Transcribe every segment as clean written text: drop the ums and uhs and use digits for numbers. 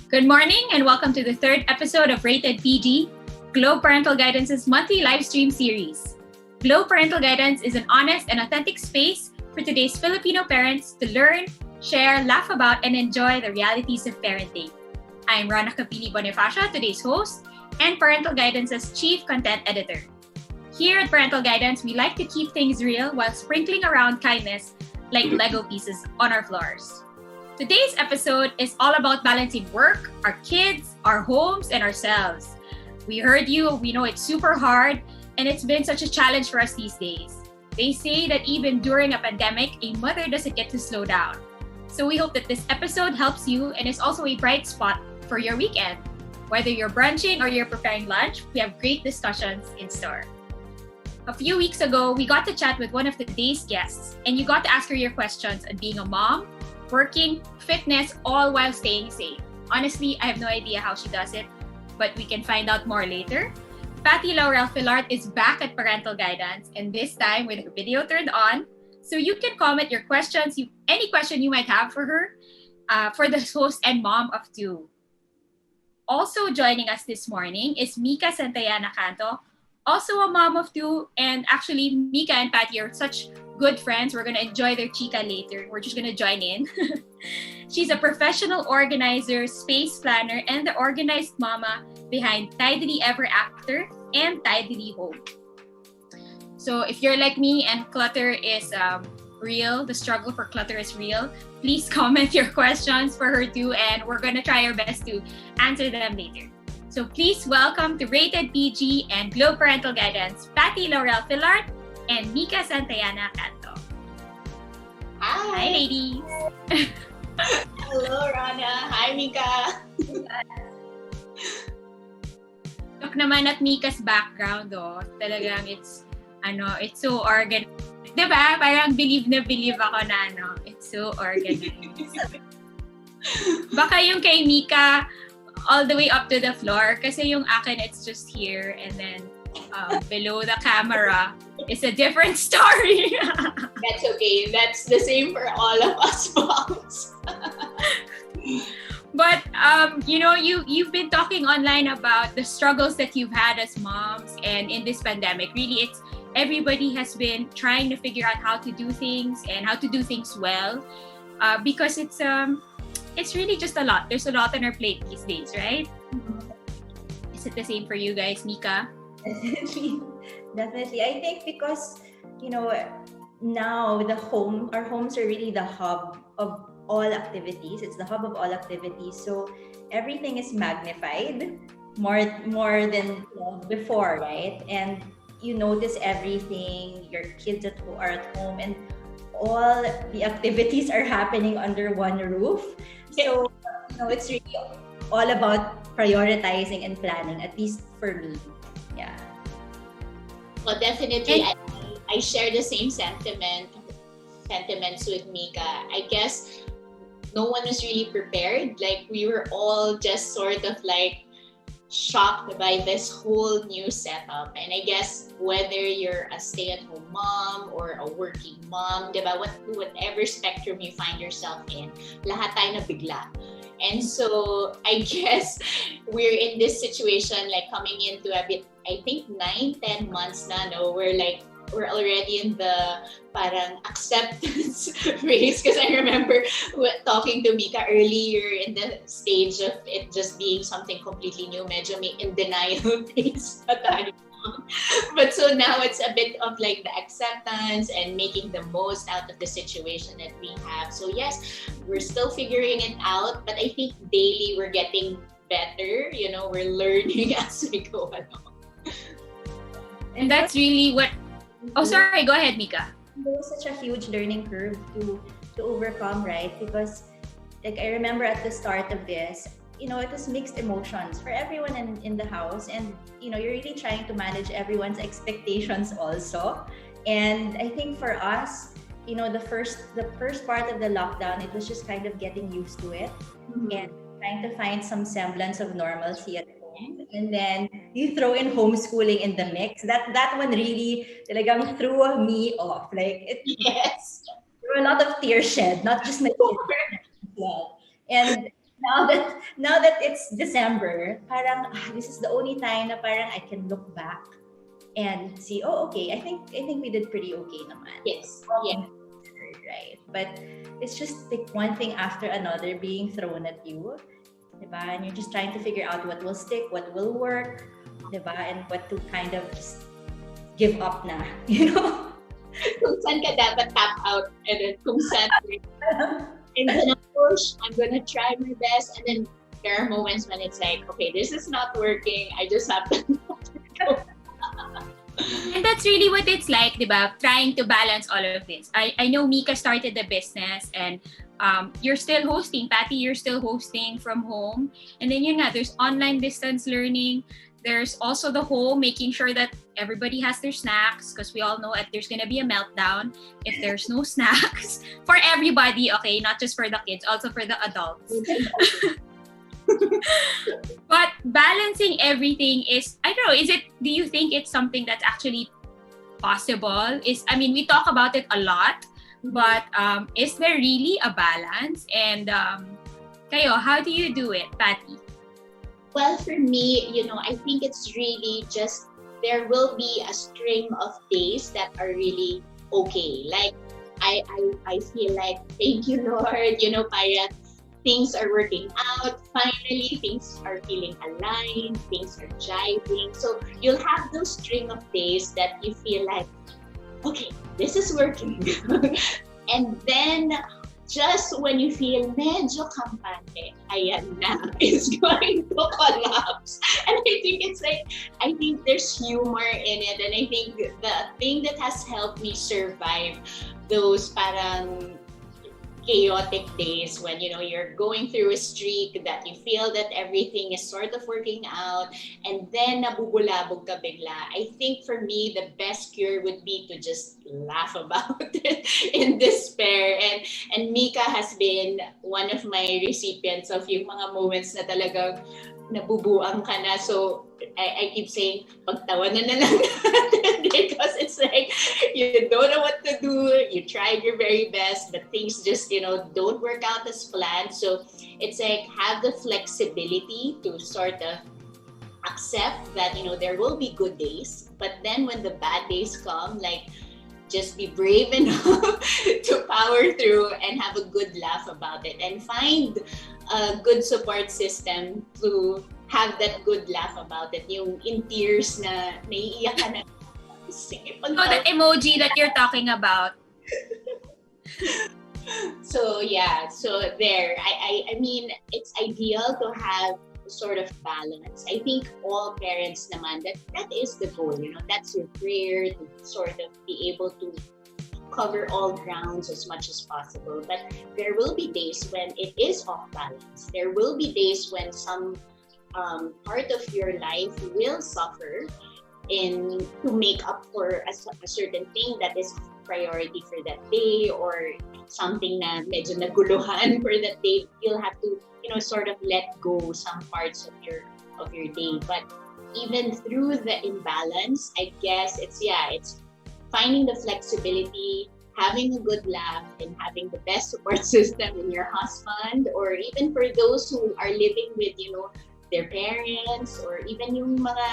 Good morning and welcome to the third episode of Rated PG, Globe Parental Guidance's monthly live stream series. Globe Parental Guidance is an honest and authentic space for today's Filipino parents to learn, share, laugh about, and enjoy the realities of parenting. I'm Ronna Bonifacio, today's host, and Parental Guidance's Chief Content Editor. Here at Parental Guidance, we like to keep things real while sprinkling around kindness like Lego pieces on our floors. Today's episode is all about balancing work, our kids, our homes, and ourselves. We heard you, we know it's super hard, and it's been such a challenge for us these days. They say that even during a pandemic, a mother doesn't get to slow down. So we hope that this episode helps you and is also a bright spot for your weekend. Whether you're brunching or you're preparing lunch, we have great discussions in store. A few weeks ago, we got to chat with one of today's guests, and you got to ask her your questions on being a mom, working, fitness, all while staying safe. Honestly, I have no idea how she does it, but we can find out more later. Patty Laurel-Filart is back at Parental Guidance, and this time with her video turned on, so you can comment your questions, any question you might have for her, for the host and mom of two. Also joining us this morning is Mica Santayana-Canto, also a mom of two, and actually Mica and Patty are such good friends. We're gonna enjoy their chica later. We're just gonna join in. She's a professional organizer, space planner, and the organized mama behind Tidily Ever After and Tidily Home. So if you're like me and clutter is real, the struggle for clutter is real, please comment your questions for her too, and we're gonna try our best to answer them later. So please welcome to Rated PG and Globe Parental Guidance, Patty Laurel-Filart and Mica Santayana-Canto. Hi! Hi, ladies! Hello, Ronna! Hi, Mica! Look naman at Mica's background, talagang it's so organized. Diba? Parang believe ako na, it's so organized. Baka yung kay Mica, all the way up to the floor, kasi yung akin, it's just here, and then below the camera is a different story. That's okay. That's the same for all of us moms. But you've been talking online about the struggles that you've had as moms, and in this pandemic, really, it's everybody has been trying to figure out how to do things and how to do things well, because it's really just a lot. There's a lot on our plate these days, right? Mm-hmm. Is it the same for you guys, Mica? Definitely. I think because, now our homes are really the hub of all activities. It's the hub of all activities. So everything is magnified more than before, right? And you notice everything. Your kids are at home, and all the activities are happening under one roof. So, it's really all about prioritizing and planning, at least for me. Yeah. Well, definitely, I share the same sentiments with Mica. I guess no one was really prepared. Like, we were all just sort of like shocked by this whole new setup. And I guess whether you're a stay-at-home mom or a working mom, diba, whatever spectrum you find yourself in, lahat tayo nabigla. And so I guess we're in this situation, like coming into a bit, I think 9-10 months na, we're already in the parang acceptance phase, because I remember talking to Mica earlier in the stage of it just being something completely new, medyo may in denial phase pa tayo. But so now it's a bit of like the acceptance and making the most out of the situation that we have. So yes, we're still figuring it out, but I think daily we're getting better. We're learning as we go along. And that's really what... Oh, sorry. Go ahead, Mica. There was such a huge learning curve to overcome, right? Because like I remember at the start of this, it was mixed emotions for everyone in the house, and you're really trying to manage everyone's expectations also. And I think for us, the first part of the lockdown, it was just kind of getting used to it, mm-hmm. and trying to find some semblance of normalcy at home. And then you throw in homeschooling in the mix. That one really talagang threw me off. Yes. There were a lot of tears shed, not just my kids as well. And now that it's December, parang this is the only time na parang I can look back and see, oh, okay, I think we did pretty okay naman. Yes. Yeah. Right. But it's just like one thing after another being thrown at you. Diba? And you're just trying to figure out what will stick, what will work, diba? And what to kind of just give up na, you know? Kung saan ka dapat tap out, and then kung saan I'm gonna push, I'm gonna try my best, and then there are moments when it's like, okay, this is not working, I just have to go. And that's really what it's like, diba? Trying to balance all of this. I know Mica started the business and you're still hosting. Patty, you're still hosting from home. And then there's online distance learning. There's also the home, making sure that everybody has their snacks because we all know that there's going to be a meltdown if there's no snacks for everybody, okay? Not just for the kids, also for the adults. But balancing everything is, I don't know, do you think it's something that's actually possible? We talk about it a lot, but is there really a balance? And kayo, how do you do it, Patty? Well, for me, I think it's really just, there will be a string of days that are really okay. Like, I feel like, thank you, Lord, parang things are working out. Finally, things are feeling aligned. Things are jiving. So you'll have those string of days that you feel like, okay, this is working. And then just when you feel medyo kampante, ayan na, is going to collapse. And I think there's humor in it. And I think the thing that has helped me survive those parang chaotic days when you're going through a streak that you feel that everything is sort of working out and then nabubulabog ka bigla. I think for me the best cure would be to just laugh about it in despair, and Mica has been one of my recipients of yung mga moments na talagang nabubuang ka na. So I keep saying, pagtawanan na lang natin because it's like you don't know what to do. You tried your very best, but things just, don't work out as planned. So it's like have the flexibility to sort of accept that, there will be good days. But then when the bad days come, like, just be brave enough to power through and have a good laugh about it and find a good support system to have that good laugh about it. Yung in tears na naiiyak ka na. Sige, that emoji that you're talking about. So yeah, so there. I mean, it's ideal to have sort of balance. I think all parents naman, that is the goal, that's your prayer, to sort of be able to cover all grounds as much as possible. But there will be days when it is off balance. There will be days when some part of your life will suffer to make up for a certain thing that is priority for that day, or something na medyo naguluhan for that day. You'll have to sort of let go some parts of your day. But even through the imbalance, I guess it's finding the flexibility, having a good laugh, and having the best support system in your husband, or even for those who are living with their parents, or even yung mga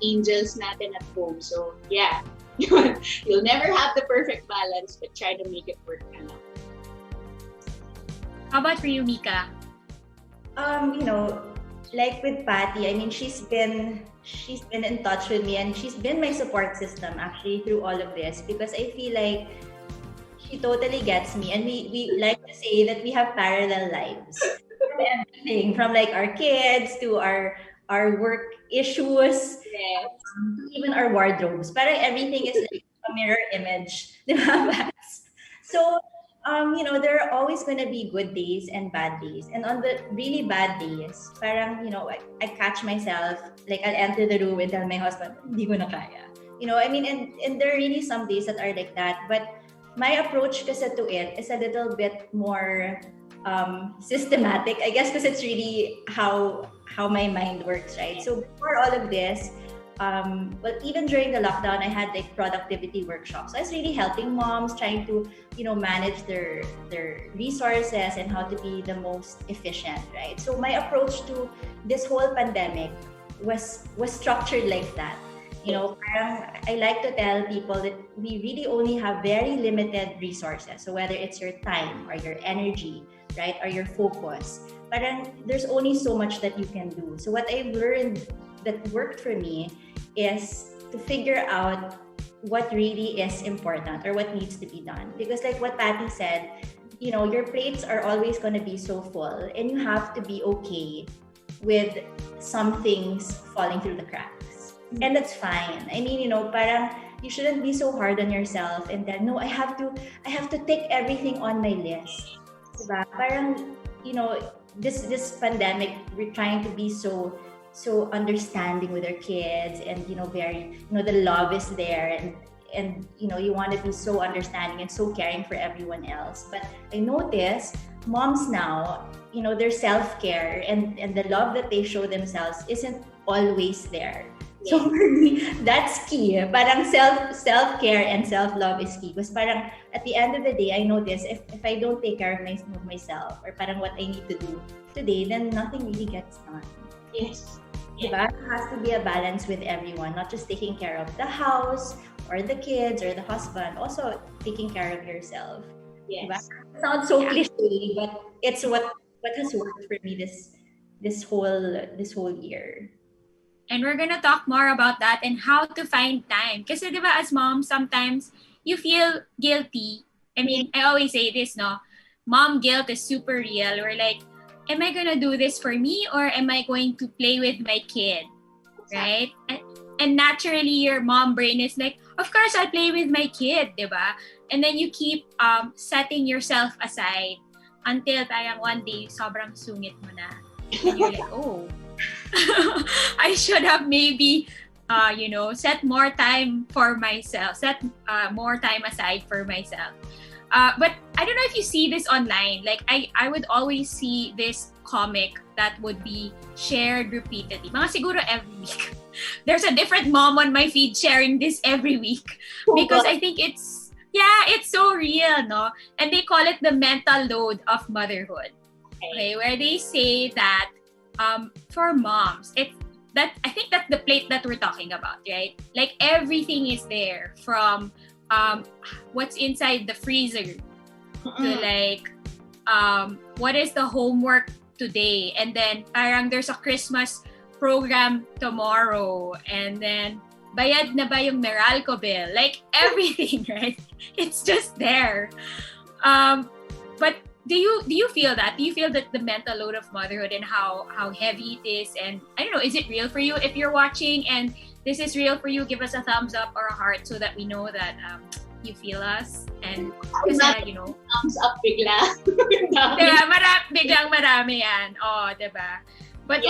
angels natin at home. So yeah, you'll never have the perfect balance, but try to make it work. How about for you, Mica? Like with Patty, she's been in touch with me, and she's been my support system actually through all of this, because I feel like she totally gets me, and we like to say that we have parallel lives. From everything, from like our kids to our work issues, Yes. Even our wardrobes. Parang everything is like a mirror image. So, there are always going to be good days and bad days. And on the really bad days, parang, I catch myself, like I'll enter the room and tell my husband, hindi ko na kaya. And there are really some days that are like that. But my approach kasi to it is a little bit more systematic, I guess, because it's really how my mind works, right? So before all of this, well, even during the lockdown, I had like productivity workshops. So I was really helping moms, trying to, manage their resources and how to be the most efficient, right? So my approach to this whole pandemic was structured like that. Parang I like to tell people that we really only have very limited resources. So whether it's your time or your energy, right, or your focus, parang there's only so much that you can do. So what I've learned that worked for me is to figure out what really is important or what needs to be done. Because like what Patty said, your plates are always going to be so full, and you have to be okay with some things falling through the cracks. And that's fine. I mean, parang you shouldn't be so hard on yourself and then, no, I have to tick everything on my list. Diba? Parang, this pandemic, we're trying to be so understanding with our kids, and very, the love is there, and you want to be so understanding and so caring for everyone else. But I notice moms now, their self-care and the love that they show themselves isn't always there. Yes. So for me, that's key. Parang self-care and self-love is key. Because parang at the end of the day, I know this, if I don't take care of myself, or parang what I need to do today, then nothing really gets done. Yes. Diba? It has to be a balance with everyone, not just taking care of the house or the kids or the husband, also taking care of yourself. Yes. Diba? It sounds so cliche, but it's what has worked for me this whole year. And we're gonna talk more about that and how to find time. Kasi diba, as moms, sometimes you feel guilty. I mean, I always say this, no? Mom guilt is super real. We're like, am I gonna do this for me, or am I going to play with my kid? Right? And naturally, your mom brain is like, of course, I'll play with my kid, diba? And then you keep setting yourself aside until parang one day, sobrang sungit mo na. And you're like, oh, I should have maybe, set more time for myself, set more time aside for myself. But I don't know if you see this online. Like, I would always see this comic that would be shared repeatedly. Mga siguro every week. There's a different mom on my feed sharing this every week. Because I think it's so real, no? And they call it the mental load of motherhood. Okay, where they say that for moms, I think that's the plate that we're talking about, right? Like everything is there, from what's inside the freezer to like what is the homework today, and then parang there's a Christmas program tomorrow, and then bayad na ba yung Meralco bill? Like everything, right? It's just there. But do you feel that? Do you feel that the mental load of motherhood and how heavy it is? And I don't know, is it real for you? If you're watching and this is real for you, give us a thumbs up or a heart so that we know that you feel us. And thumbs up bigla. Diba? Biglang marami yan. Oh, diba? But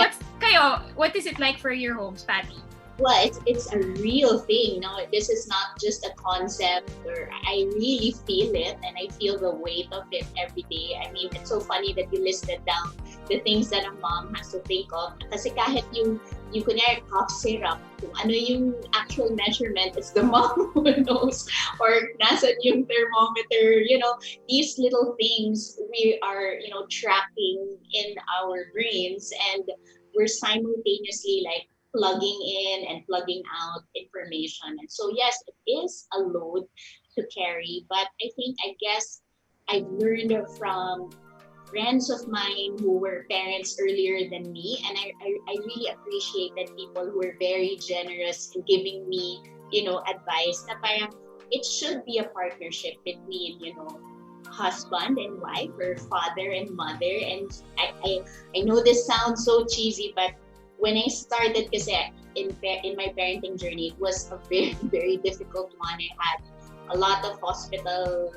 what is it like for your homes, Patty? Well, it's a real thing. No, this is not just a concept. Or I really feel it, and I feel the weight of it every day. I mean, it's so funny that you listed down the things that a mom has to think of. Kasi kahit yung kunyari cough syrup, kung ano yung actual measurement, it's the mom who knows. Or nasan yung thermometer, these little things we are, tracking in our brains, and we're simultaneously like plugging in and plugging out information. And so, yes, it is a load to carry, but I guess I've learned from friends of mine who were parents earlier than me, and I really appreciate that people who are very generous in giving me, advice na parang it should be a partnership between, husband and wife, or father and mother. And I know this sounds so cheesy, but when I started, kasi in my parenting journey, it was a very, very difficult one. I had a lot of hospital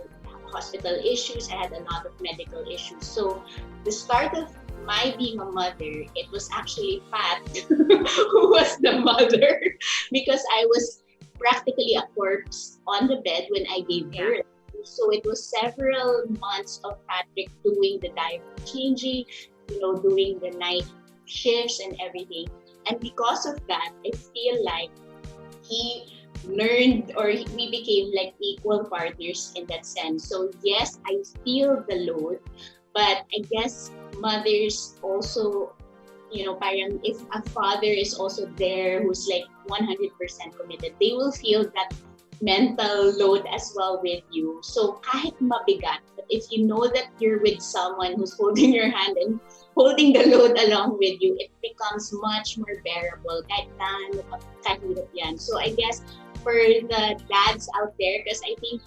issues. I had a lot of medical issues. So the start of my being a mother, it was actually Pat who was the mother, because I was practically a corpse on the bed when I gave birth. So it was several months of Patrick doing the diaper changing, doing the night shifts and everything. And because of that, I feel like he learned, or we became like equal partners in that sense. So yes, I feel the load, but I guess mothers also, parang if a father is also there who's like 100% committed, they will feel that mental load as well with you. So kahit mabigat, but if you know that you're with someone who's holding your hand and holding the load along with you, it becomes much more bearable. Kahit kahirap yan. So I guess for the dads out there, because I think,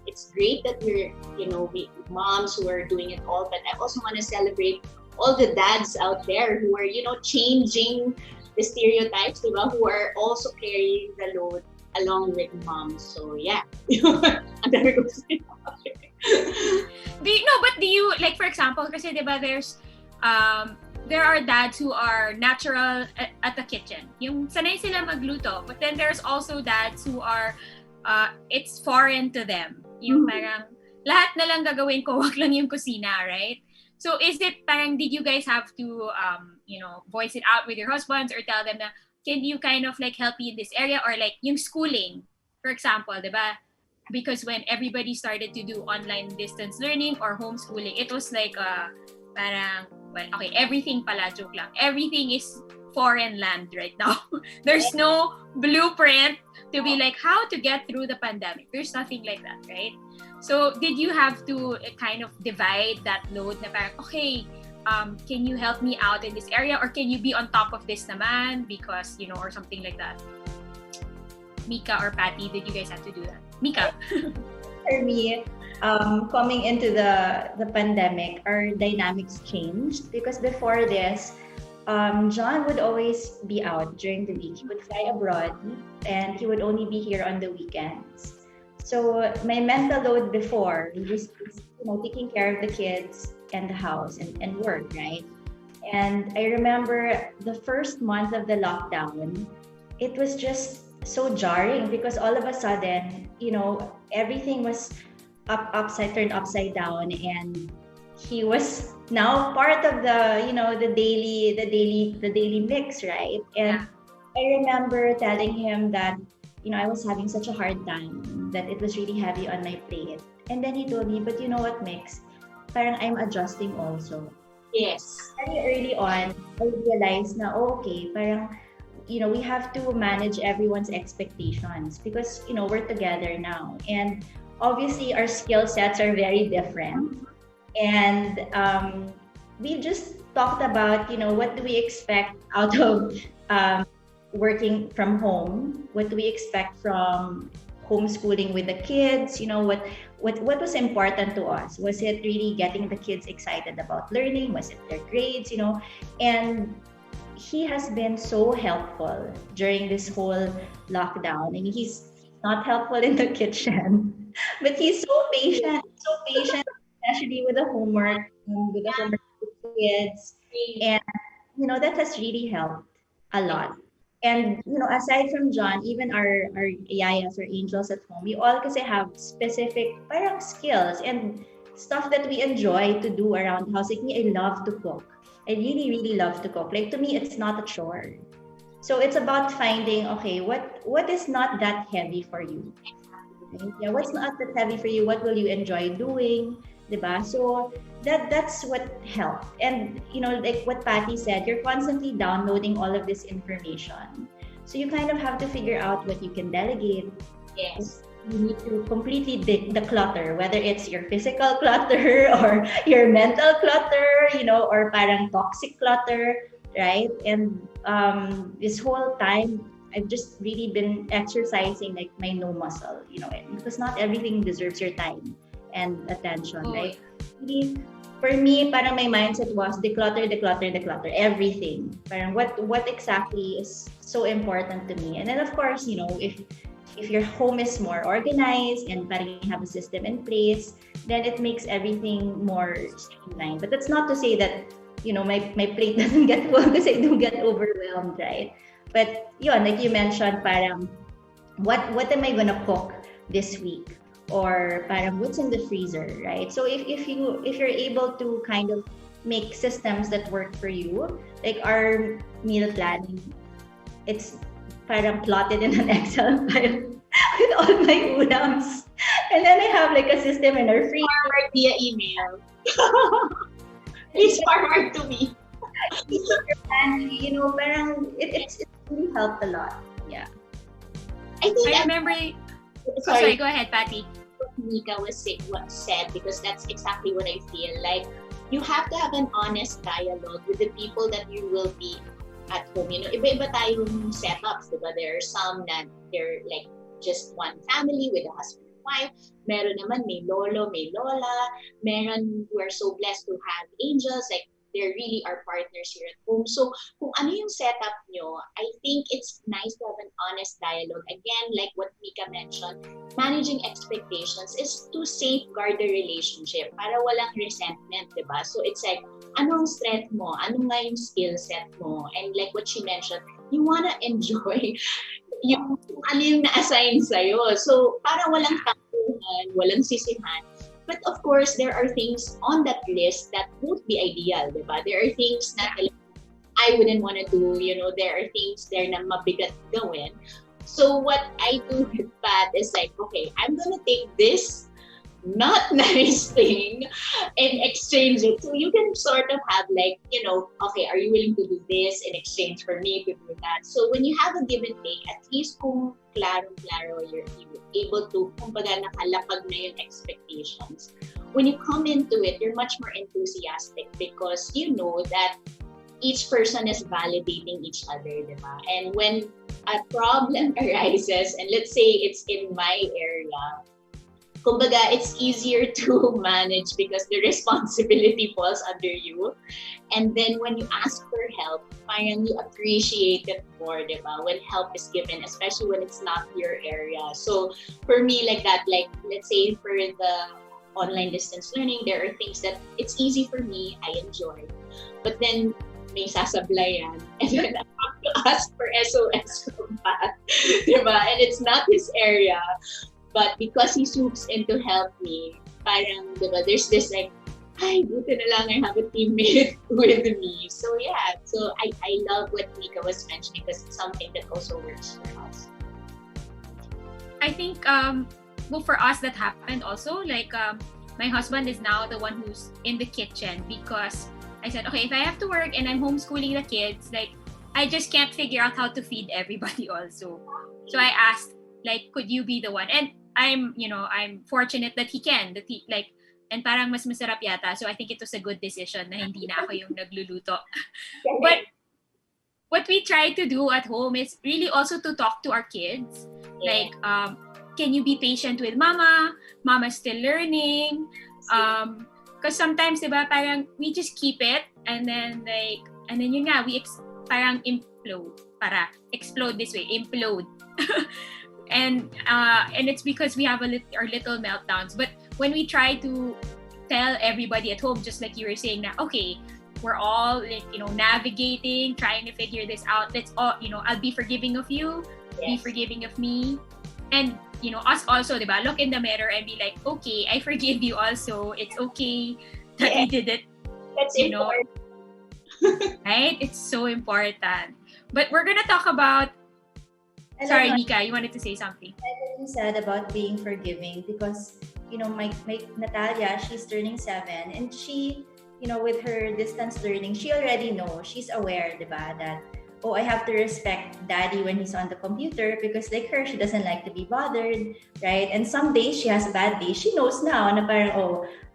it's great that we're, we moms who are doing it all, but I also want to celebrate all the dads out there who are, changing the stereotypes, diba? Who are also carrying the load along with moms. So yeah, ang dami ko say. Do you, like, for example, kasi diba there are dads who are natural at the kitchen. Yung sanay sila magluto. But then there's also dads who are, it's foreign to them. Yung parang, lahat na lang gagawin ko, wag lang yung kusina, right? So is it parang, did you guys have to, voice it out with your husbands or tell them na, can you kind of like help me in this area? Or like yung schooling, for example, diba? Because when everybody started to do online distance learning or homeschooling, it was like, parang, well, okay, everything pala, joke lang. Everything is foreign land right now. There's no blueprint to be like how to get through the pandemic. There's nothing like that, right? So did you have to kind of divide that load na parang, okay, can you help me out in this area? Or can you be on top of this naman? Because, or something like that. Mica or Patty, did you guys have to do that? Mica. For me, coming into the pandemic, our dynamics changed because before this, John would always be out during the week. He would fly abroad and he would only be here on the weekends. So my mental load before was taking care of the kids and the house and work, right? And I remember the first month of the lockdown, it was just so jarring because all of a sudden, everything was turned upside down, and he was now part of the the daily mix, right? And I remember telling him that I was having such a hard time, that it was really heavy on my plate. And then he told me, but you know what, Mix? Parang I'm adjusting also. Yes. Very early on, I realized na okay, parang we have to manage everyone's expectations because we're together now, and obviously our skill sets are very different. And we just talked about what do we expect out of working from home, what do we expect from homeschooling with the kids, what was important to us. Was it really getting the kids excited about learning? Was it their grades? And he has been so helpful during this whole lockdown. I mean, he's not helpful in the kitchen, but he's so patient, especially with the homework, with the kids. And, that has really helped a lot. And, aside from John, even our yayas or angels at home, we all kasi have specific parang skills and stuff that we enjoy to do around the house. Like me, I love to cook. I really, really love to cook. Like to me, it's not a chore. So it's about finding, okay, what is not that heavy for you? Right? Yeah, what's not that heavy for you? What will you enjoy doing? Diba? So that's what helped. And like what Patty said, you're constantly downloading all of this information. So you kind of have to figure out what you can delegate. Yes. You need to completely declutter, whether it's your physical clutter or your mental clutter, or parang toxic clutter, right? And this whole time, I've just really been exercising like my no muscle, because not everything deserves your time and attention, right? Really, for me, parang my mindset was declutter everything. Parang what exactly is so important to me. And then of course, if your home is more organized and parang you have a system in place, then it makes everything more streamlined. But that's not to say that, my plate doesn't get full because I do get overwhelmed, right? But like you mentioned, parang what am I gonna cook this week? Or parang what's in the freezer, right? So if you're able to kind of make systems that work for you, like our meal planning it's parang plotted in an Excel file with all my unams. And then I have like a system in our free forward via email. Please forward to me. and parang it's really helped a lot. Yeah. I think I remember. Sorry, go ahead, Patty. Mica what said, because that's exactly what I feel. Like, you have to have an honest dialogue with the people that you will be at home. Iba-iba tayong setups, diba? There are some that they're like just one family with a husband and wife. Meron naman may lolo, may lola. Meron who are so blessed to have angels, like they really are partners here at home. So kung ano yung setup nyo, I think it's nice to have an honest dialogue. Again, like what Mica mentioned, managing expectations is to safeguard the relationship para walang resentment, diba? So it's like, anong strength mo? Ano nga yung skill set mo? And like what she mentioned, you wanna enjoy yung ano yung na-assign sa'yo. So para walang tampuhan, walang sisihan. But of course, there are things on that list that won't be ideal, diba? There are things that I wouldn't want to do. There are things there na mabigat gawin. So what I do with Pat is like, okay, I'm gonna take this not nice thing and exchange it. So you can sort of have like, okay, are you willing to do this in exchange for me to do that? So when you have a give and take, at least kung klaro, you're able to, kumbaga nakalapag na yung expectations. When you come into it, you're much more enthusiastic because you know that each person is validating each other, diba? And when a problem arises, and let's say it's in my area, kumbaga, it's easier to manage because the responsibility falls under you. And then when you ask for help, parang you appreciate it more, diba? When help is given, especially when it's not your area. So for me, like that, like let's say for the online distance learning, there are things that it's easy for me, I enjoy. But then may sasablayan, and then I have to ask for SOS from Pat, diba? And it's not his area. But because he swoops in to help me, parang, diba, there's this like, ay, buti na lang I have a teammate with me. So yeah, so I love what Mica was mentioning because it's something that also works for us. I think, well, for us that happened also. Like, my husband is now the one who's in the kitchen because I said, okay, if I have to work and I'm homeschooling the kids, like, I just can't figure out how to feed everybody also. So I asked, like, could you be the one? And I'm fortunate that he can, and parang mas masarap yata. So I think it was a good decision na hindi na ako yung nagluluto. But what we try to do at home is really also to talk to our kids. Like, can you be patient with mama? Mama's still learning. Because sometimes, diba, parang we just keep it and then yun nga, we parang implode. Explode this way, implode. And it's because we have our little meltdowns. But when we try to tell everybody at home, just like you were saying, that okay, we're all like, navigating, trying to figure this out. Let's all, I'll be forgiving of you, be forgiving of me, and us also, diba? Look in the mirror and be like, okay, I forgive you also. It's okay that we did it. That's important. Right? It's so important. But we're gonna talk about. Sorry, Mica, you wanted to say something. I like what you said about being forgiving because, my Natalia, she's turning 7 and she, with her distance learning, she already knows, she's aware, diba, that, I have to respect daddy when he's on the computer because like her, she doesn't like to be bothered, right? And some days she has bad days. She knows now na parang,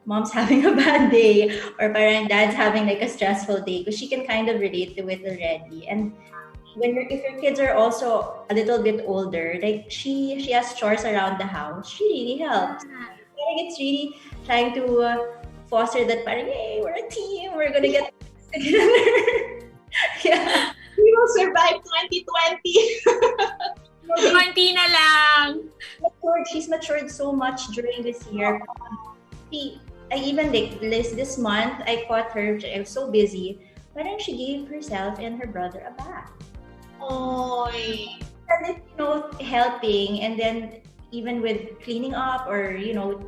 mom's having a bad day or parang dad's having like a stressful day because she can kind of relate to it already. And if your kids are also a little bit older, like she has chores around the house, she really helps. I think it's really trying to foster that parang, hey, we're a team, we're gonna get together. Yeah. We will survive 2020. 20 na lang. She's matured so much during this year. I even like this month, I caught her, I was so busy, parang she gave herself and her brother a bath. Oy. And helping, and then even with cleaning up or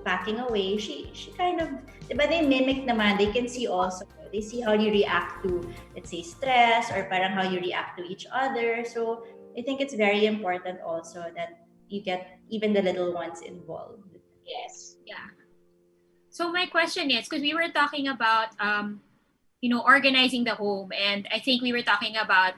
packing away, she kind of, but they mimic naman. They can see also They see how you react to, let's say, stress, or parang how you react to each other. So I think it's very important also that you get even the little ones involved. Yes. Yeah. So my question is, because we were talking about, organizing the home, and I think we were talking about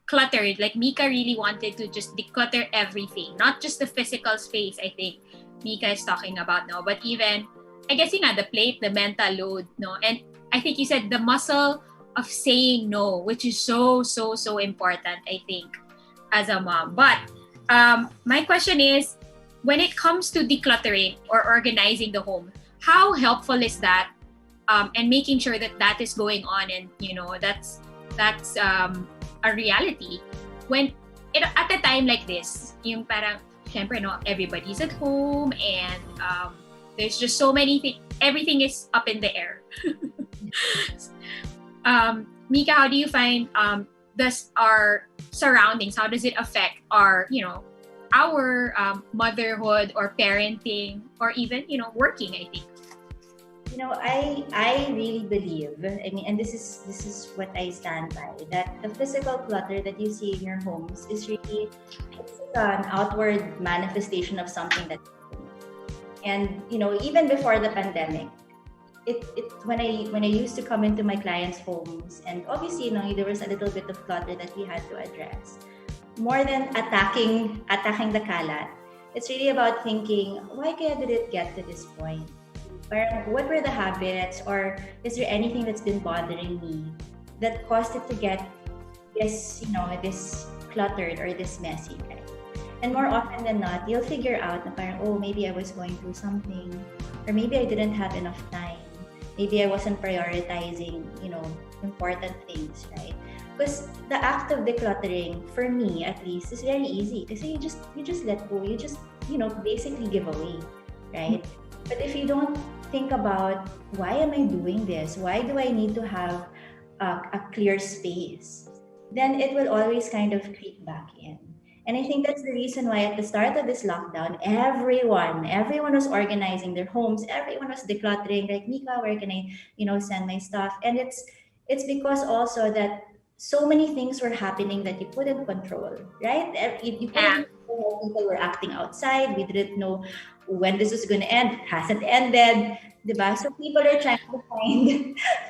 cluttered. Like Mica really wanted to just declutter everything, not just the physical space. I think Mica is talking about now, but even I guess the plate, the mental load, no, and I think you said the muscle of saying no, which is so important. I think as a mom, but my question is, when it comes to decluttering or organizing the home, how helpful is that? And making sure that is going on, and that's a reality when at a time like this, yung parang syempre everybody's at home, and there's just so many things, everything is up in the air. Mica, how do you find our surroundings, how does it affect our our motherhood or parenting, or even working? I think I really believe, and this is what I stand by, that the physical clutter that you see in your homes is really, it's an outward manifestation of something that, and even before the pandemic, it when I used to come into my clients' homes, and obviously there was a little bit of clutter that we had to address. More than attacking the kalat, it's really about thinking, why did it get to this point? What were the habits, or is there anything that's been bothering me that caused it to get this, this cluttered or this messy, right? And more often than not, you'll figure out na parang, maybe I was going through something, or maybe I didn't have enough time. Maybe I wasn't prioritizing, important things, right? Because the act of decluttering, for me at least, is very easy. Kasi you just let go. You just, basically give away, right? But if you don't think about, why am I doing this? Why do I need to have a clear space? Then it will always kind of creep back in. And I think that's the reason why at the start of this lockdown, everyone was organizing their homes. Everyone was decluttering. Like, Mica, where can I, send my stuff? And it's because also that so many things were happening that you couldn't control, right? You couldn't control how people were acting outside. We didn't know when this was going to end. It hasn't ended, diba? So people are trying to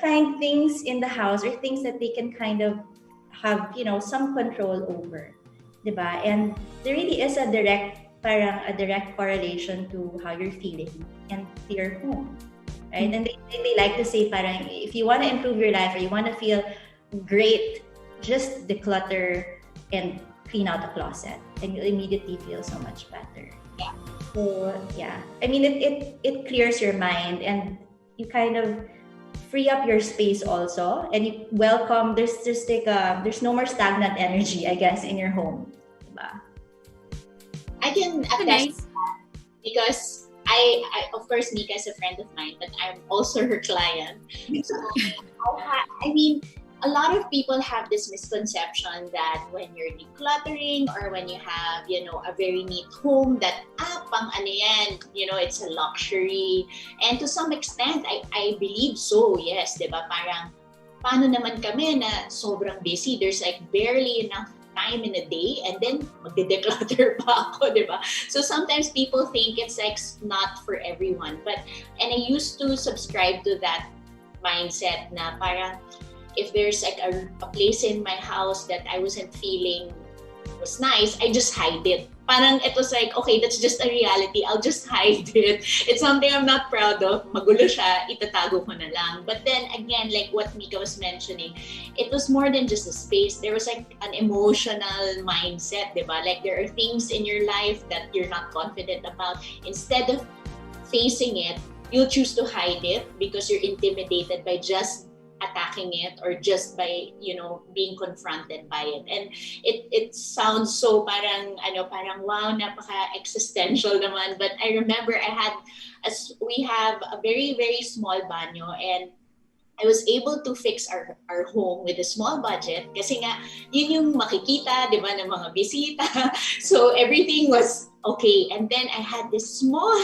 find things in the house, or things that they can kind of have, some control over, diba? And there really is a direct correlation to how you're feeling and to your home, right? And they like to say, parang, if you want to improve your life, or you want to feel great, just declutter and clean out the closet, and you'll immediately feel so much better. Yeah. So yeah, it clears your mind, and you kind of free up your space also, and you welcome. There's no more stagnant energy, I guess, in your home. Diba? I can attest to that, because I of course, Mica is a friend of mine, but I'm also her client. So a lot of people have this misconception that when you're decluttering, or when you have, a very neat home, that pang ano yan, it's a luxury. And to some extent, I believe so, yes, diba? Parang, paano naman kami na sobrang busy, there's like barely enough time in a day, and then magde-declutter pa ako, diba? So sometimes people think it's like not for everyone, and I used to subscribe to that mindset na parang, if there's like a place in my house that I wasn't feeling was nice, I just hide it. Parang it was like, okay, that's just a reality. I'll just hide it. It's something I'm not proud of. Magulo siya, itatago ko na lang. But then again, like what Mica was mentioning, it was more than just a space. There was like an emotional mindset, diba? Like there are things in your life that you're not confident about. Instead of facing it, you'll choose to hide it because you're intimidated by just attacking it, or just by being confronted by it. And it sounds so parang wow, napaka existential naman. But I remember we have a very, very small banyo, and I was able to fix our home with a small budget, kasi nga yun yung makikita, di ba, ng mga bisita. So everything was okay. And then I had this small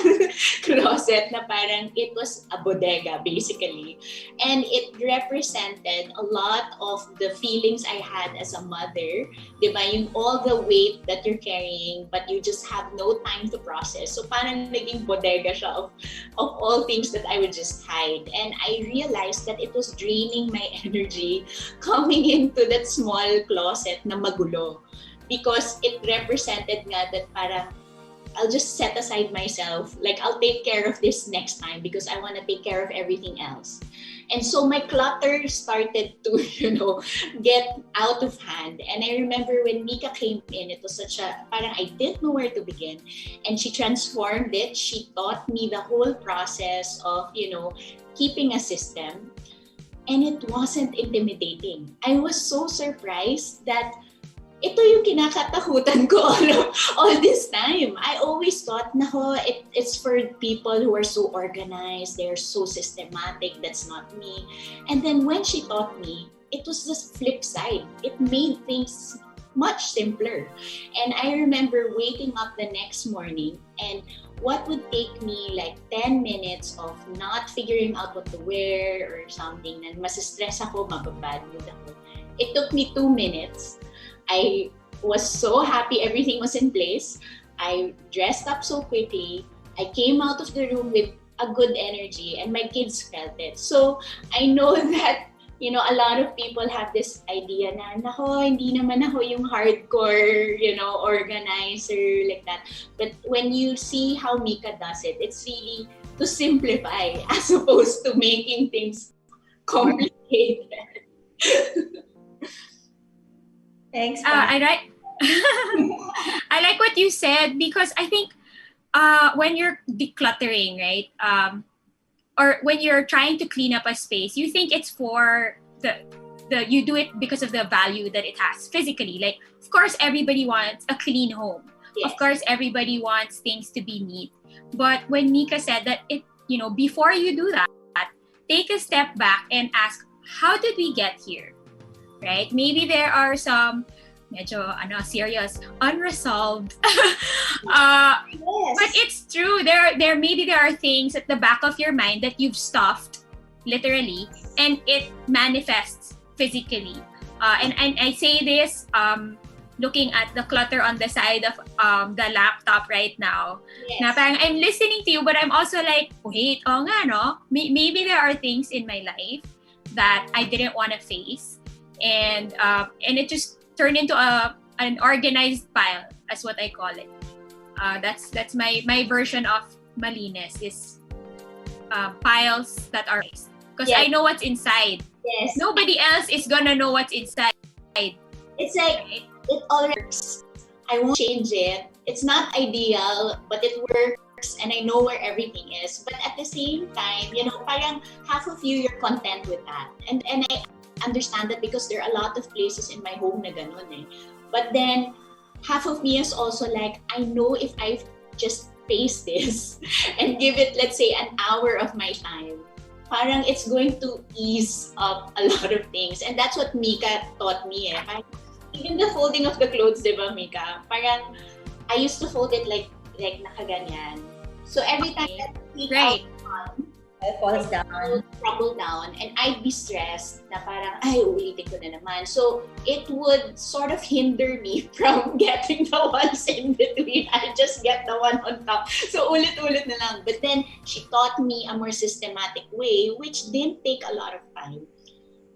closet closet na parang it was a bodega basically. And it represented a lot of the feelings I had as a mother. Diba? Yung all the weight that you're carrying but you just have no time to process. So parang naging bodega siya of all things that I would just hide. And I realized that it was draining my energy coming into that small closet na magulo. Because it represented nga that parang I'll just set aside myself. Like, I'll take care of this next time because I want to take care of everything else. And so my clutter started to, get out of hand. And I remember when Mica came in, it was such a, parang I didn't know where to begin. And she transformed it. She taught me the whole process of, keeping a system. And it wasn't intimidating. I was so surprised that ito yung kinakatakutan ko all this time. I always thought, it's for people who are so organized, they're so systematic, that's not me. And then when she taught me, it was the flip side. It made things much simpler. And I remember waking up the next morning and what would take me like 10 minutes of not figuring out what to wear or something, and masistress ako, mababad mood ako. It took me 2 minutes. I was so happy everything was in place. I dressed up so quickly. I came out of the room with a good energy and my kids felt it. So I know that, a lot of people have this idea na, hindi naman ako yung hardcore, organizer like that. But when you see how Mica does it, it's really to simplify as opposed to making things complicated. Thanks. I like what you said because I think when you're decluttering, right, or when you're trying to clean up a space, you think it's for you do it because of the value that it has physically. Like, of course, everybody wants a clean home. Yes. Of course, everybody wants things to be neat. But when Mica said that before you do that, take a step back and ask, how did we get here? Right? Maybe there are some medyo serious, unresolved. Yes. But it's true. Maybe there are things at the back of your mind that you've stuffed, literally, and it manifests physically. And I say this looking at the clutter on the side of the laptop right now. Yes. Na parang I'm listening to you, but I'm also like, wait, maybe there are things in my life that I didn't want to face. And it just turned into an organized pile, as what I call it. That's my version of malinis is piles that are nice. Because I know what's inside. Yes. Nobody else is gonna know what's inside. It's like it all works. I won't change it. It's not ideal, but it works, and I know where everything is. But at the same time, parang half of you're content with that, and I understand that because there are a lot of places in my home na ganun eh. But then half of me is also like, I know if I just face this and give it, let's say, an hour of my time, parang it's going to ease up a lot of things. And that's what Mica taught me eh. Parang, even the folding of the clothes, diba Mica? Parang I used to fold it like nakaganyan. So every time that right. It falls down. Crumble down, and I'd be stressed na parang, uulitin ko na naman. So it would sort of hinder me from getting the ones in between. I just get the one on top. So ulit-ulit na lang. But then she taught me a more systematic way, which didn't take a lot of time.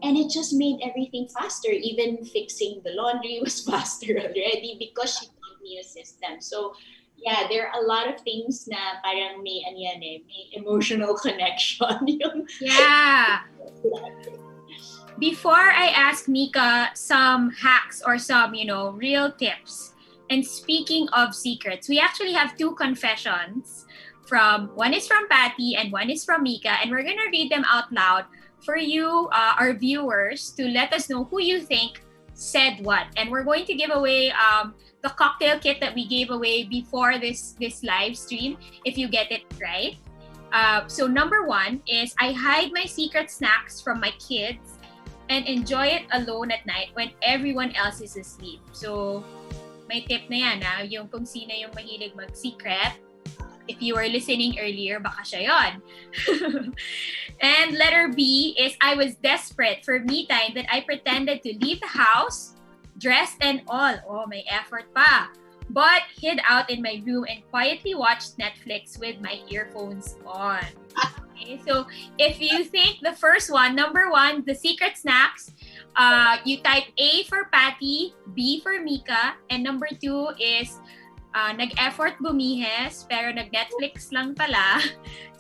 And it just made everything faster. Even fixing the laundry was faster already because she taught me a system. So yeah, there are a lot of things na parang may emotional connection. Yeah. Before I ask Mica some hacks or some, real tips, and speaking of secrets, we actually have 2 confessions. One is from Patty and one is from Mica, and we're gonna read them out loud for you, our viewers, to let us know who you think said what. And we're going to give away the cocktail kit that we gave away before this live stream, if you get it right. So number 1 is, I hide my secret snacks from my kids and enjoy it alone at night when everyone else is asleep. So may tip na yan, yung kung sino yung mahilig mag-secret, if you were listening earlier, baka siya yun. And letter B is I was desperate for me time that I pretended to leave the house, dressed and all. Oh, may effort pa. But hid out in my room and quietly watched Netflix with my earphones on. Okay, so if you think the first one, number one, the secret snacks, you type A for Patty, B for Mica, and number two is nag-effort bumihes, pero nag-Netflix lang pala.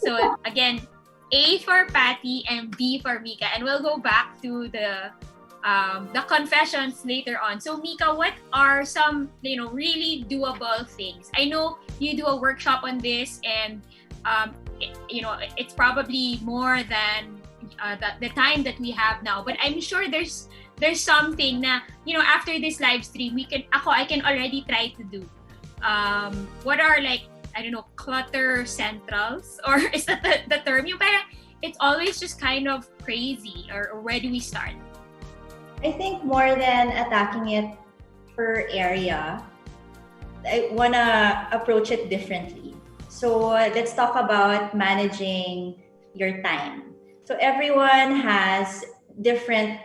So again, A for Patty and B for Mica. And we'll go back to the confessions later on. So Mica, what are some, really doable things? I know you do a workshop on this, and it's probably more than the time that we have now. But I'm sure there's something na, after this live stream, I can already try to do. What are clutter centrals? Or is that the term? Yung parang it's always just kind of crazy. Or where do we start? I think more than attacking it per area, I want to approach it differently. So let's talk about managing your time. So everyone has different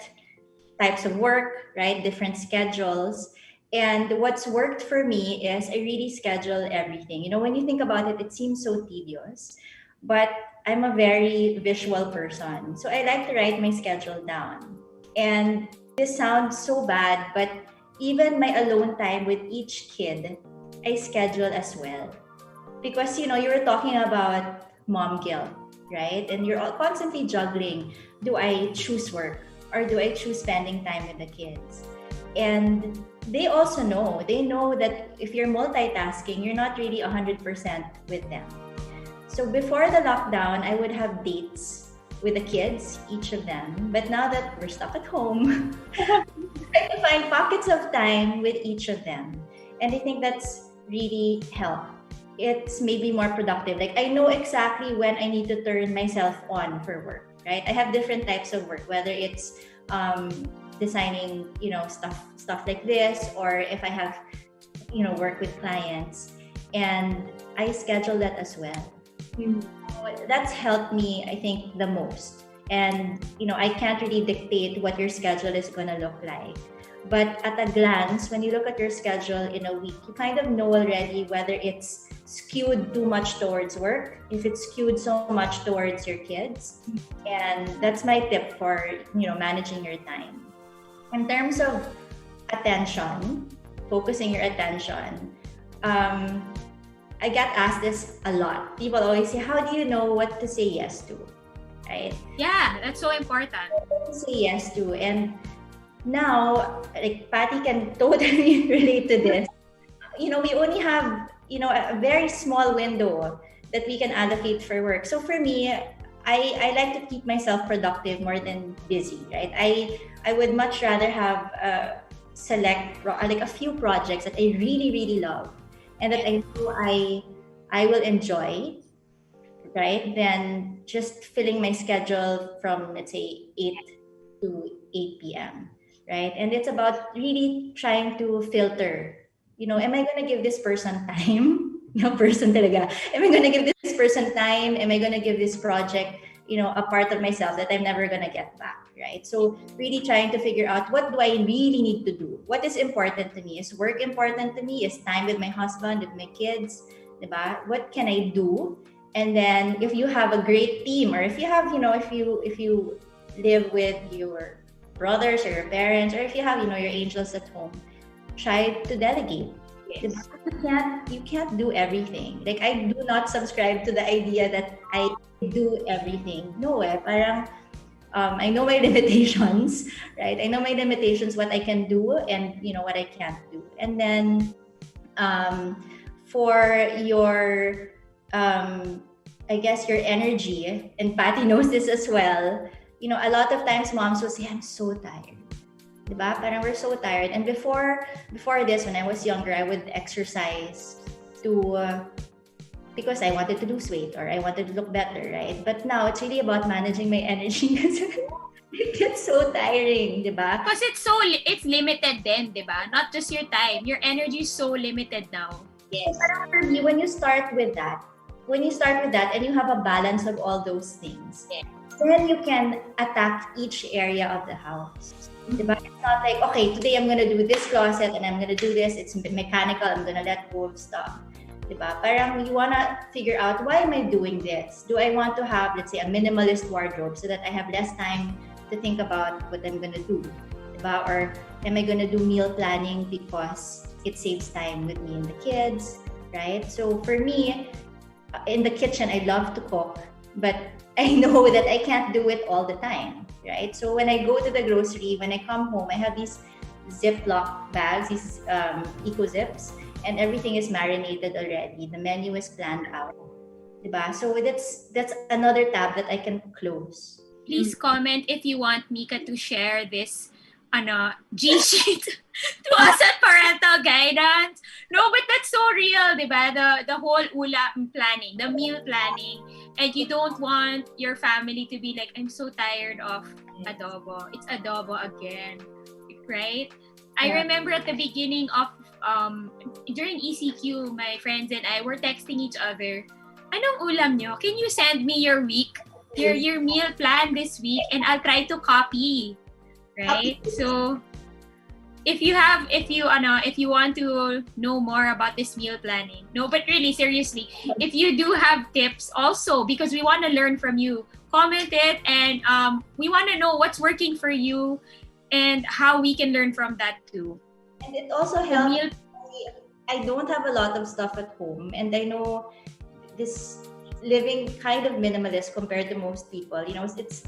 types of work, right? Different schedules. And what's worked for me is I really schedule everything. When you think about it, it seems so tedious, but I'm a very visual person. So I like to write my schedule down. And this sounds so bad, but even my alone time with each kid, I schedule as well. Because, you were talking about mom guilt, right? And you're all constantly juggling. Do I choose work or do I choose spending time with the kids? And they also know. They know that if you're multitasking, you're not really 100% with them. So before the lockdown, I would have dates with the kids, each of them. But now that we're stuck at home, I try to find pockets of time with each of them. And I think that's really helped. It's maybe more productive. Like, I know exactly when I need to turn myself on for work, right? I have different types of work, whether it's designing, stuff like this, or if I have, work with clients. And I schedule that as well. That's helped me, I think, the most. And, I can't really dictate what your schedule is going to look like. But at a glance, when you look at your schedule in a week, you kind of know already whether it's skewed too much towards work, if it's skewed so much towards your kids. And that's my tip for, managing your time. In terms of attention, focusing your attention, I get asked this a lot. People always say, how do you know what to say yes to? Right? Yeah, that's so important. What to say yes to. And now, like, Patty can totally relate to this. We only have, a very small window that we can allocate for work. So for me, I like to keep myself productive more than busy, right? I would much rather have select a few projects that I really, really love and that I know I will enjoy, right? Than just filling my schedule from, let's say, 8 to 8 p.m., right? And it's about really trying to filter, am I going to give this person time? Person talaga. Am I going to give this person time? Am I going to give this project, a part of myself that I'm never going to get back, right? So really trying to figure out, what do I really need to do? What is important to me? Is work important to me? Is time with my husband, with my kids? Diba? What can I do? And then if you have a great team, or if you have, if you live with your brothers or your parents, or if you have, your angels at home, try to delegate. Yes. You can't do everything. Like, I do not subscribe to the idea that I do everything. No, parang I know my limitations, right? I know my limitations, what I can do and what I can't do. And then for your I guess your energy, and Patty knows this as well, a lot of times moms will say, I'm so tired. Diba? Parang we're so tired. And before this, when I was younger, I would exercise because I wanted to lose weight or I wanted to look better, right? But now it's really about managing my energy. It gets so tiring, diba? Because it's limited then, diba? Not just your time. Your energy is so limited now. Yes. Parang for me, when you start with that, when you start with that and you have a balance of all those things, then you can attack each area of the house. Diba? It's not like, okay, today I'm gonna do this closet and I'm gonna do this. It's mechanical. I'm gonna let go of stuff. Diba? Parang you wanna figure out, why am I doing this? Do I want to have, let's say, a minimalist wardrobe so that I have less time to think about what I'm gonna do? Diba? Or am I gonna do meal planning because it saves time with me and the kids, right? So for me, in the kitchen, I love to cook, but I know that I can't do it all the time, right? So when I go to the grocery, when I come home, I have these Ziploc bags, these Eco Zips, and everything is marinated already. The menu is planned out, diba? So that's another tab that I can close. Please comment if you want Mica to share this G-sheet to us at Parental Guidance. No, but that's so real, diba? The whole ulam planning, the meal planning, and you don't want your family to be like, I'm so tired of adobo. It's adobo again, right? I remember at the beginning of during ECQ, my friends and I were texting each other, anong ulam nyo? Can you send me your meal plan this week, and I'll try to copy. Right? So if you want to know more about this meal planning, no, but really seriously, if you do have tips also, because we want to learn from you, comment it, and we want to know what's working for you and how we can learn from that too. And it also helps. I don't have a lot of stuff at home, and I know this living kind of minimalist compared to most people. You know, it's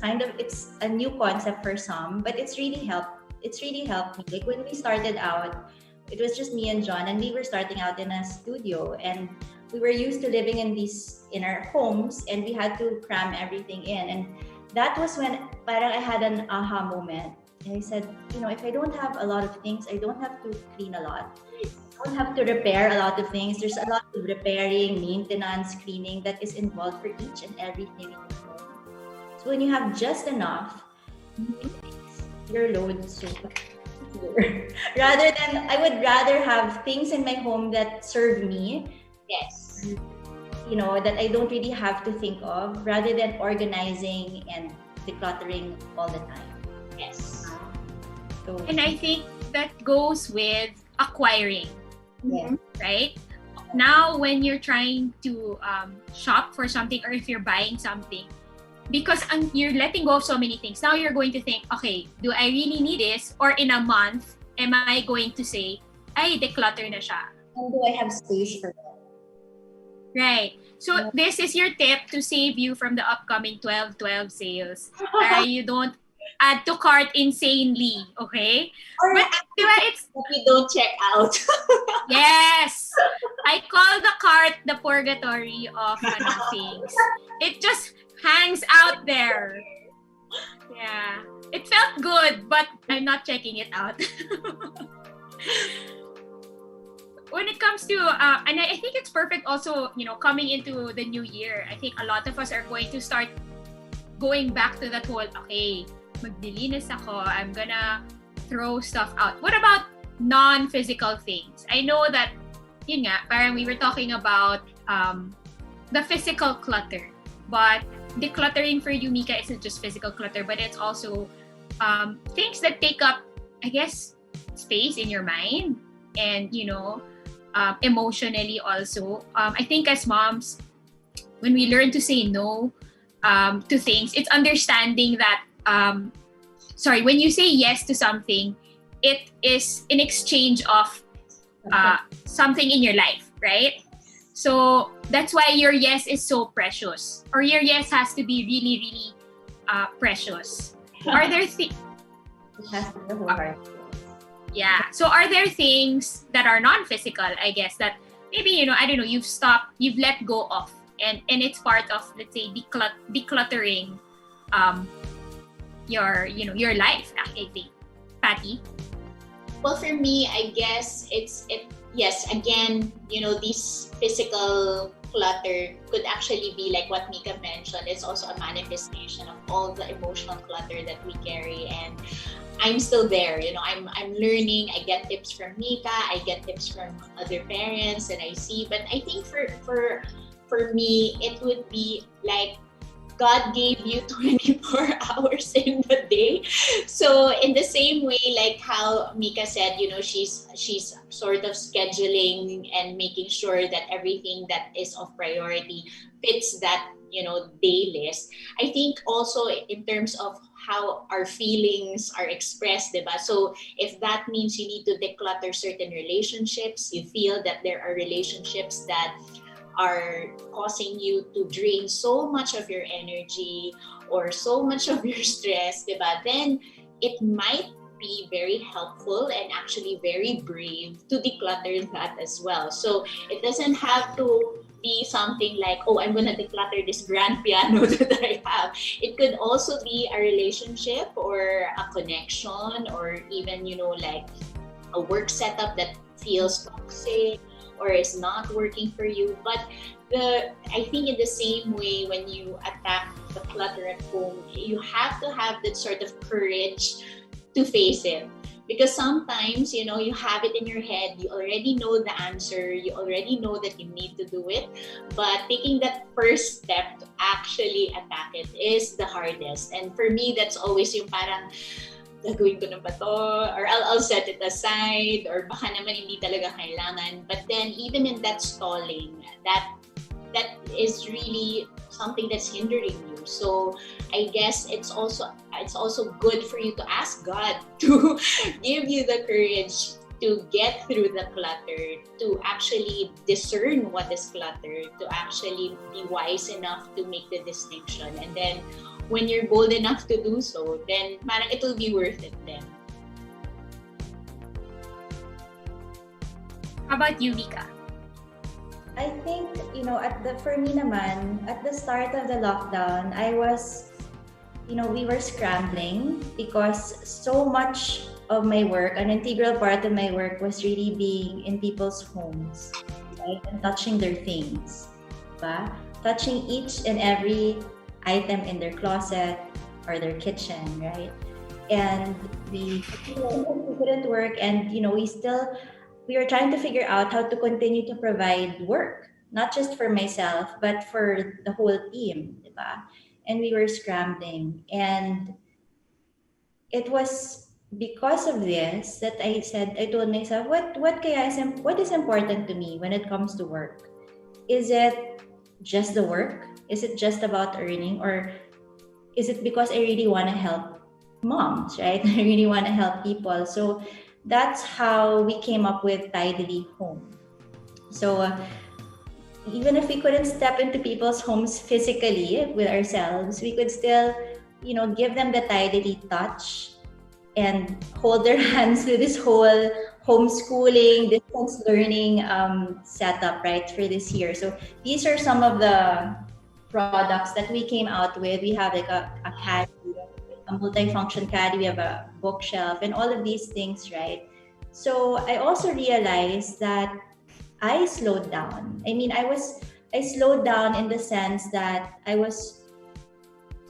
a new concept for some, but it's really helped me. Like when we started out, it was just me and John, and we were starting out in a studio, and we were used to living in our homes, and we had to cram everything in. And that was when parang I had an aha moment. And I said, if I don't have a lot of things, I don't have to clean a lot. I don't have to repair a lot of things. There's a lot of repairing, maintenance, cleaning that is involved for each and everything in your home. So when you have just enough, your load is so I would rather have things in my home that serve me. Yes. That I don't really have to think of, rather than organizing and decluttering all the time. Yes. And I think that goes with acquiring. Yeah. Right? Now, when you're trying to shop for something, or if you're buying something, because you're letting go of so many things, now you're going to think, okay, do I really need this? Or in a month, am I going to say, ay, declutter na siya? And do I have space for that? Right. So this is your tip to save you from the upcoming 12/12 sales. You don't add to cart insanely, okay? Or but it's you don't check out. Yes, I call the cart the purgatory of things. It just hangs out there. Yeah, it felt good, but I'm not checking it out. When it comes to, and I think it's perfect also, coming into the new year, I think a lot of us are going to start going back to that whole, okay, magdilinis ako, I'm gonna throw stuff out. What about non-physical things? I know that, yun nga, parang we were talking about the physical clutter, but decluttering for you, Mica, isn't just physical clutter, but it's also things that take up, I guess, space in your mind, and emotionally also. I think as moms, when we learn to say no to things, it's understanding that when you say yes to something, it is in exchange of something in your life, right? So that's why your yes is so precious, or your yes has to be really, really precious. Are there things? It has to be the whole heart. Yeah. So are there things that are non-physical, I guess, that maybe, I don't know, you've let go of, and it's part of, let's say, decluttering your life, I think. Patty? Well, for me, I guess yes, again, this physical clutter could actually be like what Mica mentioned. It's also a manifestation of all the emotional clutter that we carry, and I'm still there. I'm learning. I get tips from Mica. I get tips from other parents, and I see. But I think for for me, it would be like God gave you 24 hours in the day. So in the same way, like how Mica said, she's sort of scheduling and making sure that everything that is of priority fits that, day list. I think also in terms of how our feelings are expressed, diba? So if that means you need to declutter certain relationships, you feel that there are relationships that are causing you to drain so much of your energy or so much of your stress, diba? Then it might be very helpful and actually very brave to declutter that as well. So it doesn't have to be something like, oh, I'm gonna declutter this grand piano that I have. It could also be a relationship or a connection or even, like a work setup that feels toxic or is not working for you. But I think in the same way, when you attack the clutter at home, you have to have that sort of courage to face it. Because sometimes, you have it in your head, you already know the answer, you already know that you need to do it, but taking that first step to actually attack it is the hardest. And for me, that's always yung parang, gagawin ko na ba to? Or I'll set it aside, or baka naman hindi talaga kailangan. But then even in that stalling, that is really something that's hindering you. So I guess it's also good for you to ask God to give you the courage to get through the clutter, to actually discern what is clutter, to actually be wise enough to make the distinction. And then when you're bold enough to do so, then parang it will be worth it then. How about you, Mica? I think, for me naman, at the start of the lockdown, I was, we were scrambling because so much of my work, an integral part of my work was really being in people's homes, right? And touching their things, diba? Touching each and every item in their closet or their kitchen, right? And we couldn't work, and we were trying to figure out how to continue to provide work, not just for myself, but for the whole team, diba? And we were scrambling. And it was because of this that I told myself, what is important to me when it comes to work? Is it just the work? Is it just about earning? Or is it because I really want to help moms, right? I really want to help people. So that's how we came up with Tidily Home. So even if we couldn't step into people's homes physically with ourselves, we could still, give them the Tidily touch and hold their hands through this whole homeschooling, distance learning setup, right, for this year. So these are some of the products that we came out with. We have like a caddy, a multi-function caddy, we have a bookshelf, and all of these things, right? So I also realized that I slowed down. I slowed down in the sense that I was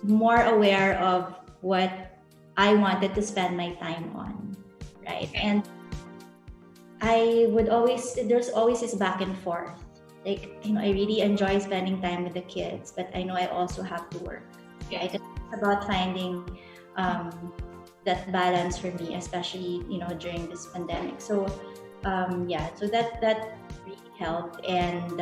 more aware of what I wanted to spend my time on, right? And there's always this back and forth. Like, I really enjoy spending time with the kids, but I know I also have to work. Yeah. Right? It's about finding that balance for me, especially, during this pandemic. So, so that really helped. And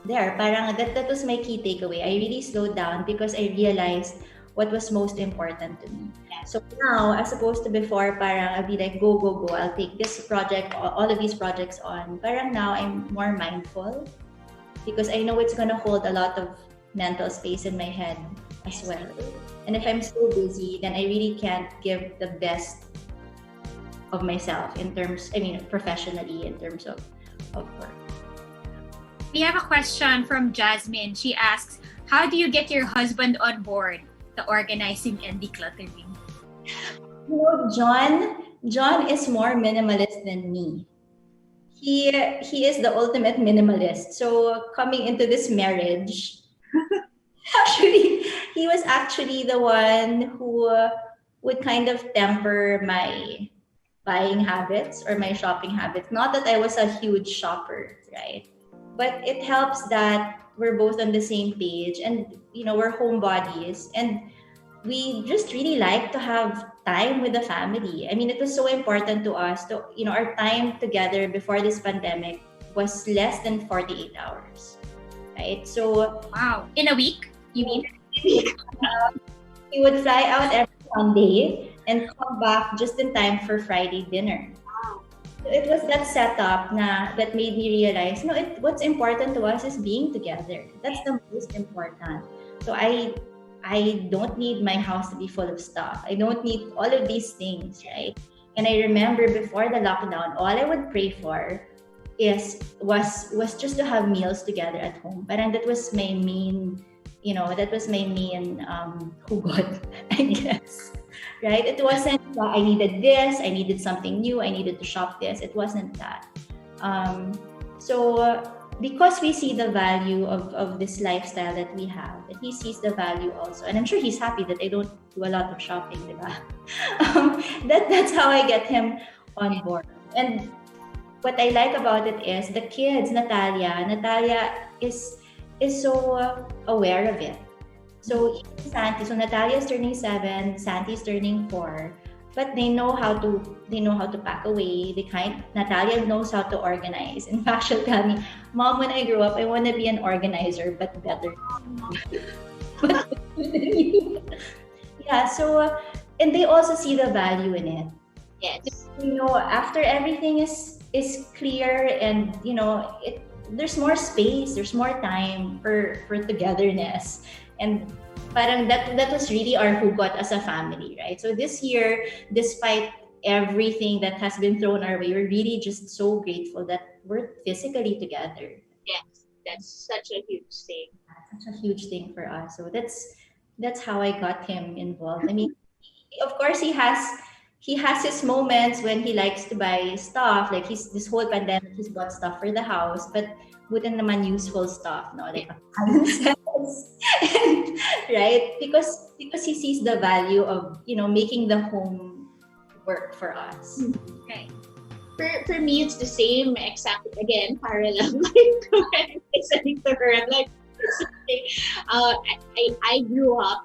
that was my key takeaway. I really slowed down because I realized what was most important to me. Yeah. So now, as opposed to before, I'll be like, go, I'll take this project, all of these projects on. Now I'm more mindful because I know it's going to hold a lot of mental space in my head as well. And if I'm so busy, then I really can't give the best of myself professionally in terms of work. We have a question from Jasmine. She asks, how do you get your husband on board the organizing and decluttering? John is more minimalist than me. He is the ultimate minimalist. So coming into this marriage, actually, he was actually the one who would kind of temper my buying habits or my shopping habits. Not that I was a huge shopper, right? but it helps that we're both on the same page, and we're homebodies, and we just really like to have time with the family. I mean, it was so important to us to, our time together before this pandemic was less than 48 hours, right? So, Wow. In a week, you mean? we would fly out every Sunday and come back just in time for Friday dinner. So it was that setup that made me realize, what's important to us is being together. That's the most important. So I don't need my house to be full of stuff. I don't need all of these things, right? And I remember before the lockdown, all I would pray for was just to have meals together at home. But that was my main, hugot, I guess. Right? It wasn't I needed this, I needed something new, I needed to shop this. It wasn't that. So because we see the value of this lifestyle that we have, and he sees the value also, and I'm sure he's happy that I don't do a lot of shopping, diba? That's how I get him on board. And what I like about it is the kids, Natalia is so aware of it. So even Santi, so Natalia is turning 7, Santi is turning 4, but they know how to pack away. Natalia knows how to organize. In fact, she'll tell me, "Mom, when I grow up, I want to be an organizer, but better." Yeah. So, and they also see the value in it. Yes. After everything is clear, and there's more space, there's more time for togetherness. And parang that was really our hugot as a family, right? So this year, despite everything that has been thrown our way, we're really just so grateful that we're physically together. Yes, that's such a huge thing. Such a huge thing for us. So that's how I got him involved. I mean, of course, he has his moments when he likes to buy stuff. Like this whole pandemic, he's bought stuff for the house, but buti naman useful stuff, no? Like right? Because he sees the value of making the home work for us. Right. For me, it's the same exact, again, parallel. Like listening to her, I'm like, I grew up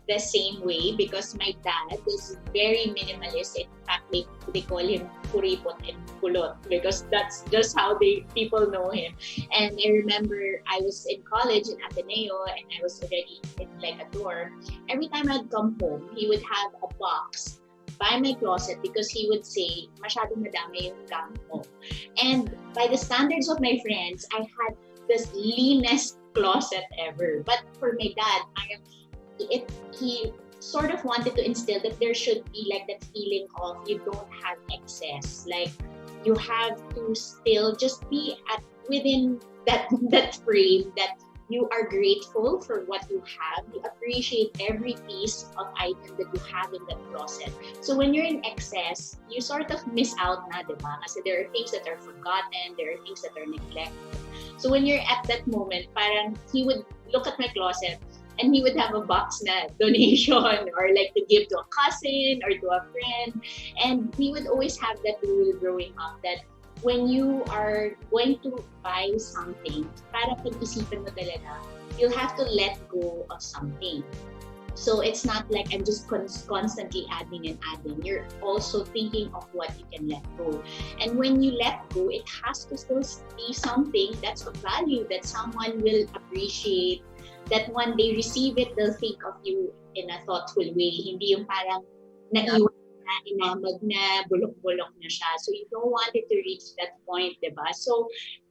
the same way because my dad is very minimalist. In fact, they call him kuripot and kulot because that's just how people know him. And I remember I was in college in Ateneo and I was already in like a dorm. Every time I'd come home, he would have a box by my closet because he would say, "Masyadong madami yung gamit mo." And by the standards of my friends, I had the leanest closet ever. But for my dad, he sort of wanted to instill that there should be like that feeling of you don't have excess. Like you have to still just be within that frame that you are grateful for what you have. You appreciate every piece of item that you have in that closet. So when you're in excess, you sort of miss out na, diba? Kasi there are things that are forgotten, there are things that are neglected. So when you're at that moment, parang he would look at my closet and he would have a box na donation or like to give to a cousin or to a friend. And we would always have that rule growing up that when you are going to buy something, para pag-isipan mo talaga, you'll have to let go of something. So it's not like I'm just constantly adding and adding. You're also thinking of what you can let go. And when you let go, it has to still be something that's of value that someone will appreciate, that when they receive it, they'll think of you in a thoughtful way. Hindi yung parang naiwan na, inamag na, bulok-bulok na siya. So you don't want it to reach that point, diba? So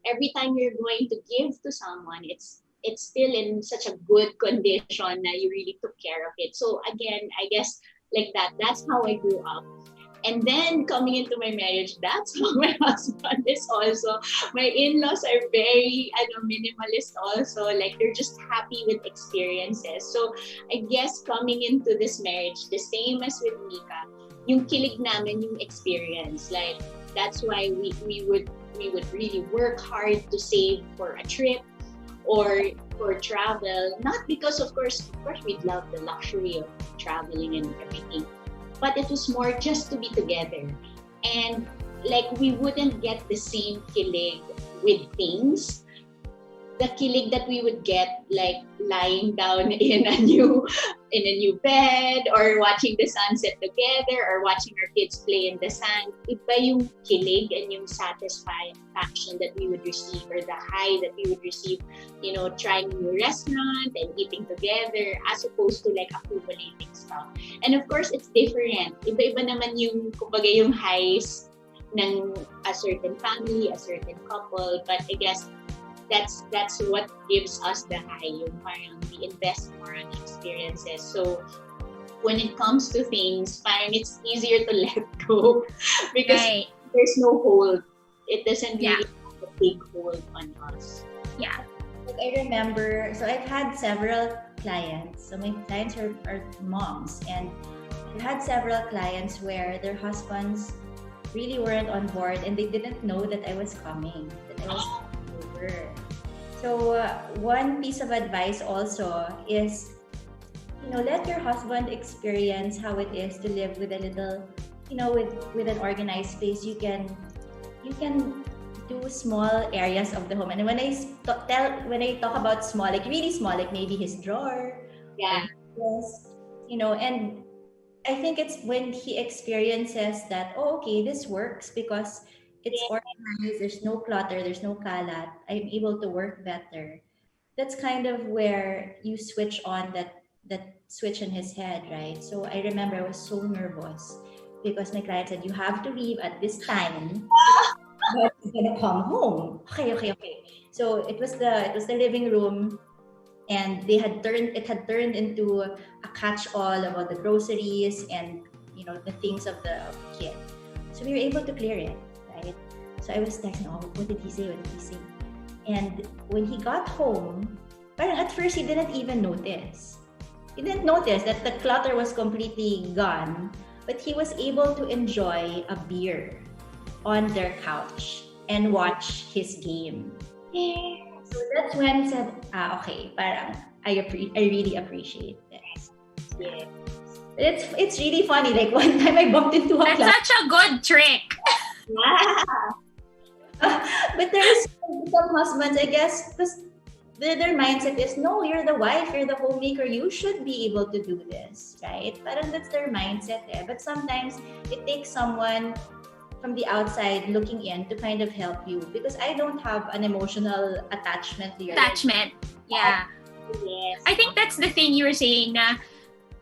every time you're going to give to someone, it's still in such a good condition na you really took care of it. So again, I guess like that's how I grew up. And then coming into my marriage, that's how my husband is also. My in-laws are very minimalist also. Like they're just happy with experiences. So I guess coming into this marriage, the same as with Mica, yung kilig namin yung experience. Like that's why we would really work hard to save for a trip or for travel. Not because of course we'd love the luxury of traveling and everything. But it was more just to be together. And like we wouldn't get the same kilig with things the kilig that we would get, like lying down in a new bed, or watching the sunset together, or watching our kids play in the sand, iba yung kilig and yung satisfaction that we would receive, or the high that we would receive, trying a new restaurant and eating together, as opposed to like accumulating stuff. And of course, it's different. Iba-iba naman yung, kumbaga, yung highs ng a certain family, a certain couple, but I guess that's what gives us the high, yung parang we invest more on experiences. So when it comes to things, parang it's easier to let go because there's no hold. It doesn't really have a big hold on us. Yeah. I remember, so I've had several clients. So my clients are moms, and I've had several clients where their husbands really weren't on board, and they didn't know that I was coming, that I was over. So one piece of advice also is, let your husband experience how it is to live with a little, with an organized space. You can do small areas of the home. And when I talk about small, like really small, like maybe his drawer, yes, and I think it's when he experiences that, okay, this works because it's organized, there's no clutter, there's no kalat, I'm able to work better. That's kind of where you switch on that switch in his head, right? So I remember I was so nervous because my client said, you have to leave at this time, but you're gonna come home. Okay. So it was the living room, and it had turned into a catch-all of all the groceries and the things of the kid. So we were able to clear it, right? So I was texting, what did he say? And when he got home, parang at first he didn't even notice. He didn't notice that the clutter was completely gone, but he was able to enjoy a beer on their couch and watch his game. Yes. So that's when he said, okay, parang I really appreciate this. Yes. It's really funny. Like one time I bumped into a That's such a good trick. But there's some husbands, I guess, because their mindset is, no, you're the wife, you're the homemaker, you should be able to do this, right? Parang that's their mindset. But sometimes it takes someone from the outside looking in to kind of help you, because I don't have an emotional attachment to your attachment. Yeah. Yes. I think that's the thing you were saying, na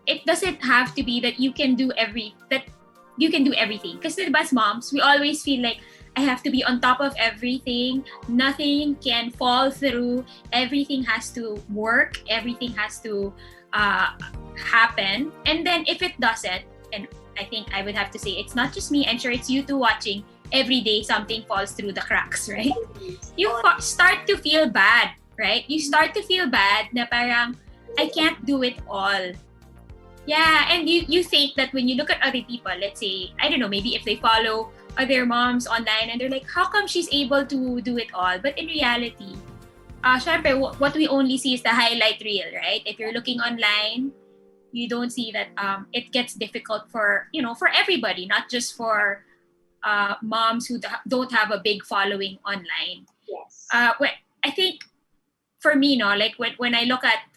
it doesn't have to be that you can do everything. Because as moms, we always feel like I have to be on top of everything. Nothing can fall through. Everything has to work. Everything has to happen. And then if it doesn't, and I think I would have to say it's not just me, I'm sure it's you too watching, every day something falls through the cracks, right? You start to feel bad, right? You start to feel bad na parang, I can't do it all. Yeah, and you think that when you look at other people, let's say, I don't know, maybe if they follow other moms online and they're like, how come she's able to do it all? But in reality, syempre, what we only see is the highlight reel, right? If you're looking online, you don't see that it gets difficult for everybody, not just for moms who don't have a big following online. Yes. I think for me, like when I look at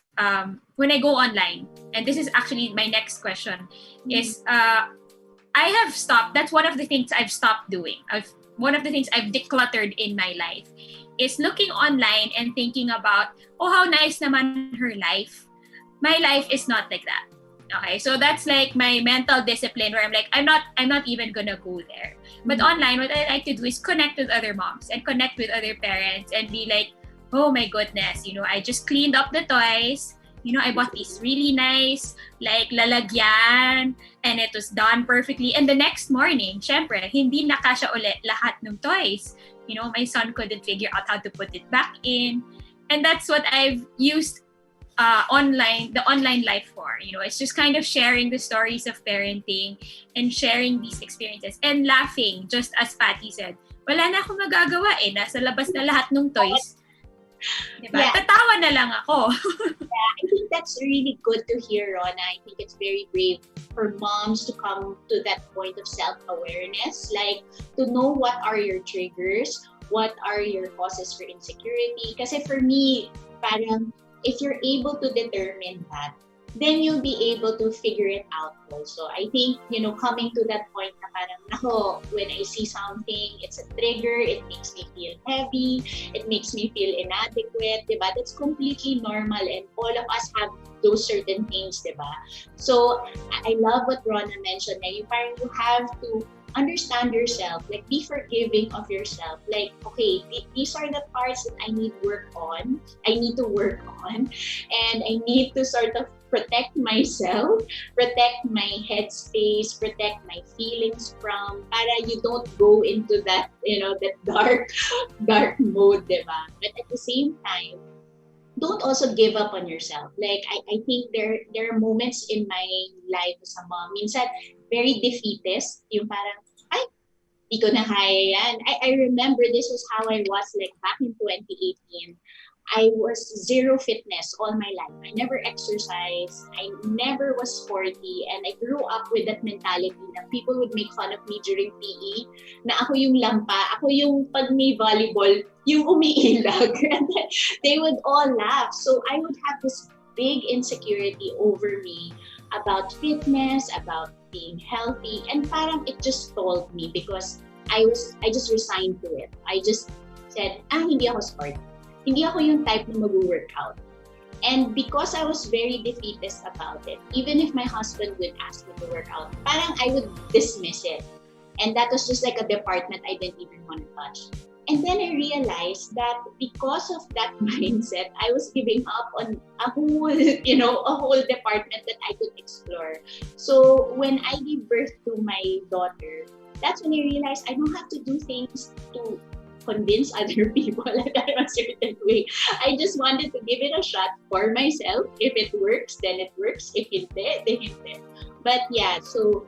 when I go online, and this is actually my next question, is I have stopped. That's one of the things I've stopped doing. One of the things I've decluttered in my life is looking online and thinking about, oh, how nice naman her life. My life is not like that. Okay, so that's like my mental discipline where I'm like, I'm not even gonna go there. But online, what I like to do is connect with other moms and connect with other parents and be like, oh my goodness, I just cleaned up the toys. I bought these really nice, like, lalagyan, and it was done perfectly. And the next morning, syempre, hindi nakasya ulit lahat ng toys. My son couldn't figure out how to put it back in. And that's what I've used the online life for. It's just kind of sharing the stories of parenting and sharing these experiences and laughing, just as Patty said. Wala na akong magagawa nasa labas na lahat ng toys. Diba? Yeah. Tatawa na lang ako. Yeah, I think that's really good to hear, Ronna. I think it's very brave for moms to come to that point of self-awareness, like to know what are your triggers, what are your causes for insecurity. Kasi for me, parang if you're able to determine that, then you'll be able to figure it out also. I think, coming to that point na parang, nako, when I see something, it's a trigger, it makes me feel heavy, it makes me feel inadequate, diba? That's completely normal, and all of us have those certain things, diba? So, I love what Ronna mentioned, na you have to understand yourself, like be forgiving of yourself. Like, okay, these are the parts that I need to work on, and I need to sort of protect myself, protect my headspace, protect my feelings from, para you don't go into that, that dark mode, diba? But at the same time, don't also give up on yourself. Like, I think there are moments in my life as a mom, minsan very defeatist, yung parang, ay, di ko na kaya yan. I remember this was how I was like back in 2018. I was zero fitness all my life. I never exercised. I never was sporty. And I grew up with that mentality na people would make fun of me during PE, na ako yung lampa, ako yung pag may volleyball, yung umiilag. And then they would all laugh. So I would have this big insecurity over me about fitness, about being healthy. And parang it just stalled me because I just resigned to it. I just said, hindi ako sporty. Hindi ako yung type na mag-workout. And because I was very defeatist about it, even if my husband would ask me to work out, parang I would dismiss it. And that was just like a department I didn't even want to touch. And then I realized that because of that mindset, I was giving up on a whole department that I could explore. So when I gave birth to my daughter, that's when I realized I don't have to do things to convince other people that I'm a certain way. I just wanted to give it a shot for myself. If it works, then it works. If it did, then it did. But yeah, so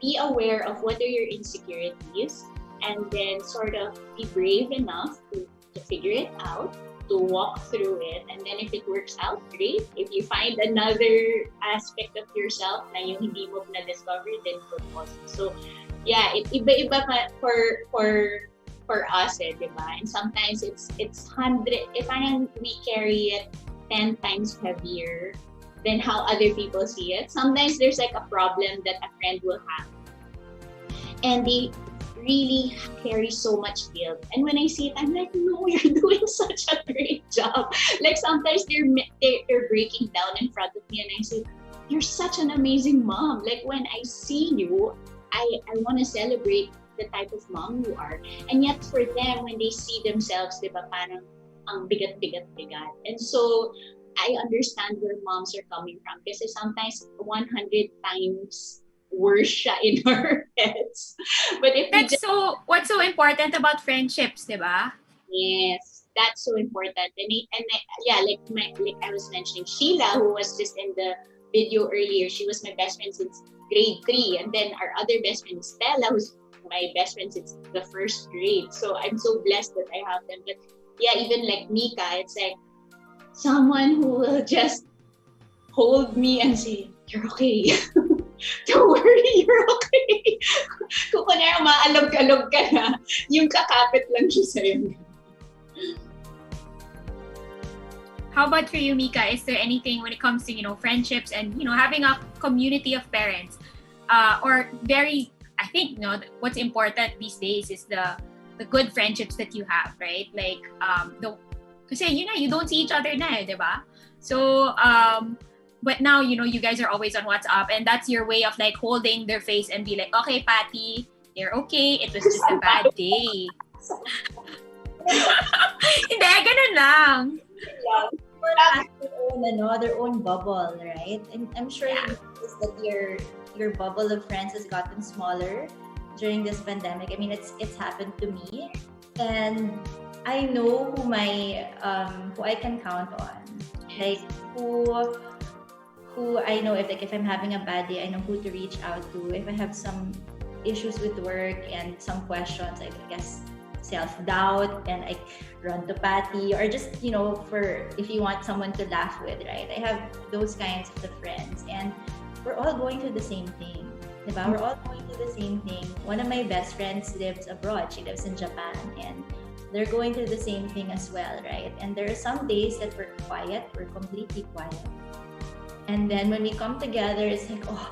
be aware of what are your insecurities, and then sort of be brave enough to figure it out, to walk through it, and then if it works out, great. If you find another aspect of yourself na yung hindi mo na-discover, then good also. So yeah, iba-iba for us, diba? And sometimes it's 100, if we carry it 10 times heavier than how other people see it. Sometimes there's like a problem that a friend will have, and they really carry so much guilt. And when I see it, I'm like, no, you're doing such a great job. Like sometimes they're breaking down in front of me, and I say, you're such an amazing mom. Like when I see you, I want to celebrate the type of mom you are. And yet for them, when they see themselves, diba, parang ang bigat. And so I understand where moms are coming from, kasi sometimes 100 times worse siya in our heads. But if what's so important about friendships, diba? Yes, that's so important. And yeah, like I was mentioning, Sheila, who was just in the video earlier, she was my best friend since grade 3. And then our other best friend, Stella, who's my best friend since the first grade. So I'm so blessed that I have them. But yeah, even like Mica, it's like someone who will just hold me and say, you're okay. Don't worry, you're okay. Kung kunyari maalog-alog ka na, yung kakapit lang siya sa'yo. How about for you, Mica? Is there anything when it comes to, friendships and, having a community of parents, or very, I think, what's important these days is the good friendships that you have, right? Like, kasi you don't see each other na, diba? So, but now, you guys are always on WhatsApp, and that's your way of like holding their face and be like, okay, Patty, you're okay. It was just a bad day. Hindi, ganun lang. Their own bubble, right? And I'm sure that your bubble of friends has gotten smaller during this pandemic. I mean, it's happened to me, and I know who I can count on. Like who I know if I'm having a bad day, I know who to reach out to. If I have some issues with work and some questions, I guess self-doubt, and I run to Patty, or just for if you want someone to laugh with, right? I have those kinds of friends, and we're all going through the same thing, diba? We're all going through the same thing. One of my best friends lives abroad. She lives in Japan, and they're going through the same thing as well, right? And there are some days that we're quiet, we're completely quiet. And then when we come together, it's like, oh,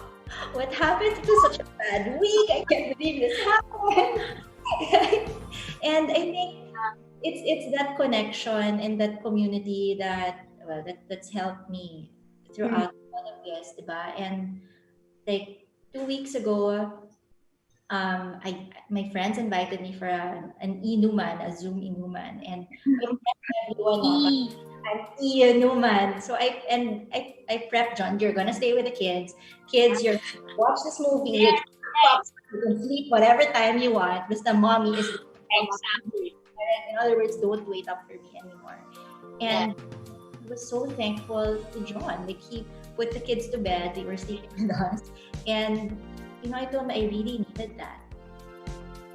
what happened? It was such a bad week. I can't believe this happened. And I think it's that connection and that community that's helped me throughout all of this, diba? And like 2 weeks ago, my friends invited me for an inuman, a Zoom inuman, and I prepped everyone up. I'm inuman, so I prepped John. You're gonna stay with the kids. Kids, you're gonna watch this movie. You can sleep whatever time you want. Because the mommy is Exactly. in other words, don't wait up for me anymore. And I was so thankful to John. Like he put the kids to bed. They were sleeping with us, and I told him I really needed that,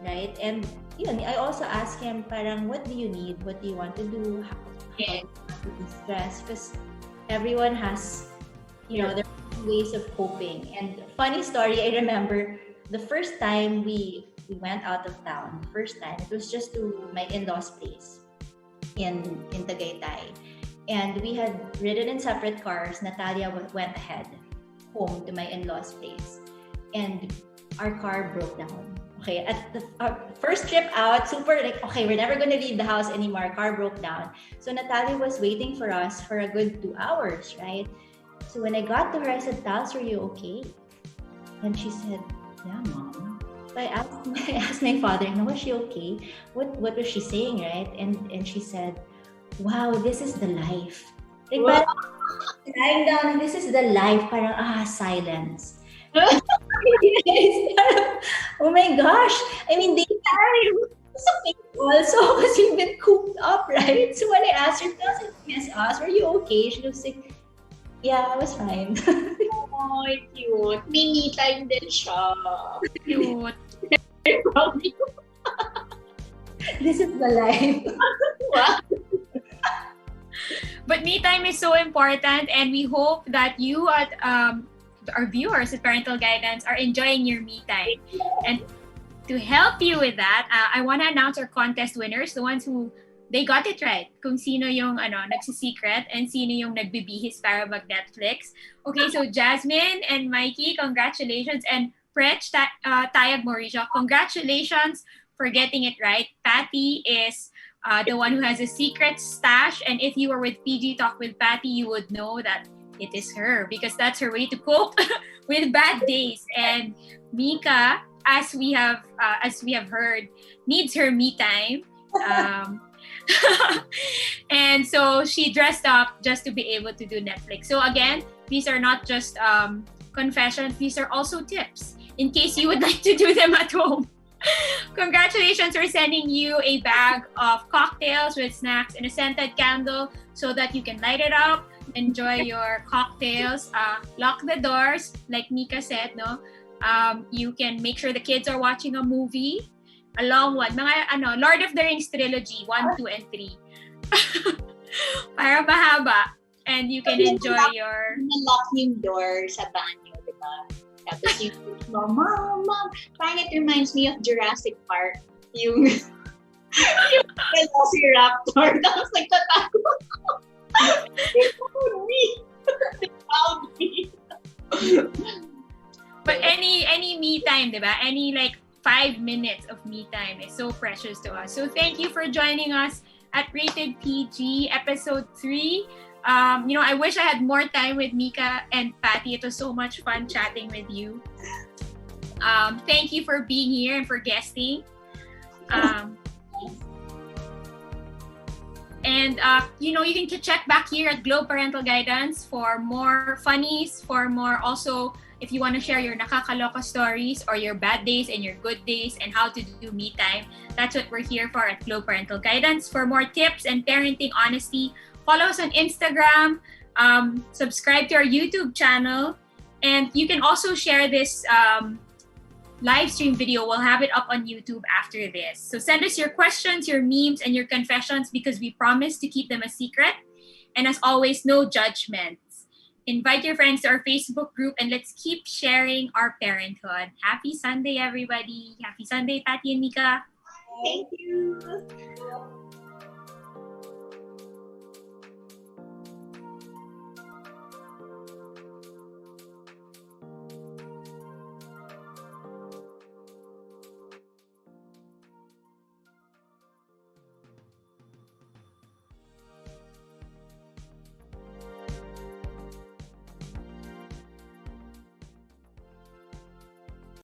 right? And I also asked him, parang, what do you need? What do you want to do? How do you want to de-stress? Because everyone has, their ways of coping. And funny story, I remember the first time we went out of town. First time, it was just to my in-laws' place in Tagaytay, and we had ridden in separate cars. Natalia went ahead home to my in-laws' place. And our car broke down. Okay, at our first trip out, super like, okay, we're never gonna leave the house anymore. Our car broke down. So Natalia was waiting for us for a good 2 hours, right? So when I got to her, I said, Tals, are you okay? And she said, yeah, Mom. So I asked my father, was she okay? What was she saying, right? And she said, wow, this is the life. Like, wow. Lying down, and this is the life. Parang, silence. Oh my gosh, I mean, they also because you've been cooped up, right? So when I asked her, yes, were you okay? She was like, yeah, I was fine. Oh, cute. Me time din siya. Cute. This is the life. But me time is so important, and we hope that you at our viewers at Parental Guidance are enjoying your me time. And to help you with that, I want to announce our contest winners, the ones who they got it right. Kung sino yung nagsisecret and sino yung nagbibihis para mag-Netflix. Okay, so Jasmine and Mikey, congratulations. And Prech Tayag Mauricio, congratulations for getting it right. Patty is the one who has a secret stash. And if you were with PG Talk with Patty, you would know that it is her, because that's her way to cope with bad days. And Mica, as we have heard, needs her me time. And so she dressed up just to be able to do Netflix. So again, these are not just confessions, these are also tips in case you would like to do them at home. Congratulations for sending you a bag of cocktails with snacks and a scented candle so that you can light it up, enjoy your cocktails, lock the doors, like Mica said, no? You can make sure the kids are watching a movie, a long one, mga Lord of the Rings trilogy, 1, 2, and 3. Para mahaba. And you can enjoy your... Lock yung door sa banyo, diba? Tapos yung Mom, parang it reminds me of Jurassic Park. Yung Velociraptor. Tapos nagtatago. But any me time, diba? Any like 5 minutes of me time is so precious to us. So thank you for joining us at Rated PG episode 3. I wish I had more time with Mica and Patty. It was so much fun chatting with you. Thank you for being here and for guesting. You can check back here at Globe Parental Guidance for more funnies, for more also if you want to share your nakakaloka stories or your bad days and your good days and how to do me time. That's what we're here for at Globe Parental Guidance. For more tips and parenting honesty, follow us on Instagram, subscribe to our YouTube channel, and you can also share this live stream video. We'll have it up on YouTube after this. So send us your questions, your memes, and your confessions because we promise to keep them a secret. And as always, no judgments. Invite your friends to our Facebook group and let's keep sharing our parenthood. Happy Sunday, everybody. Happy Sunday, Patty and Mica. Thank you.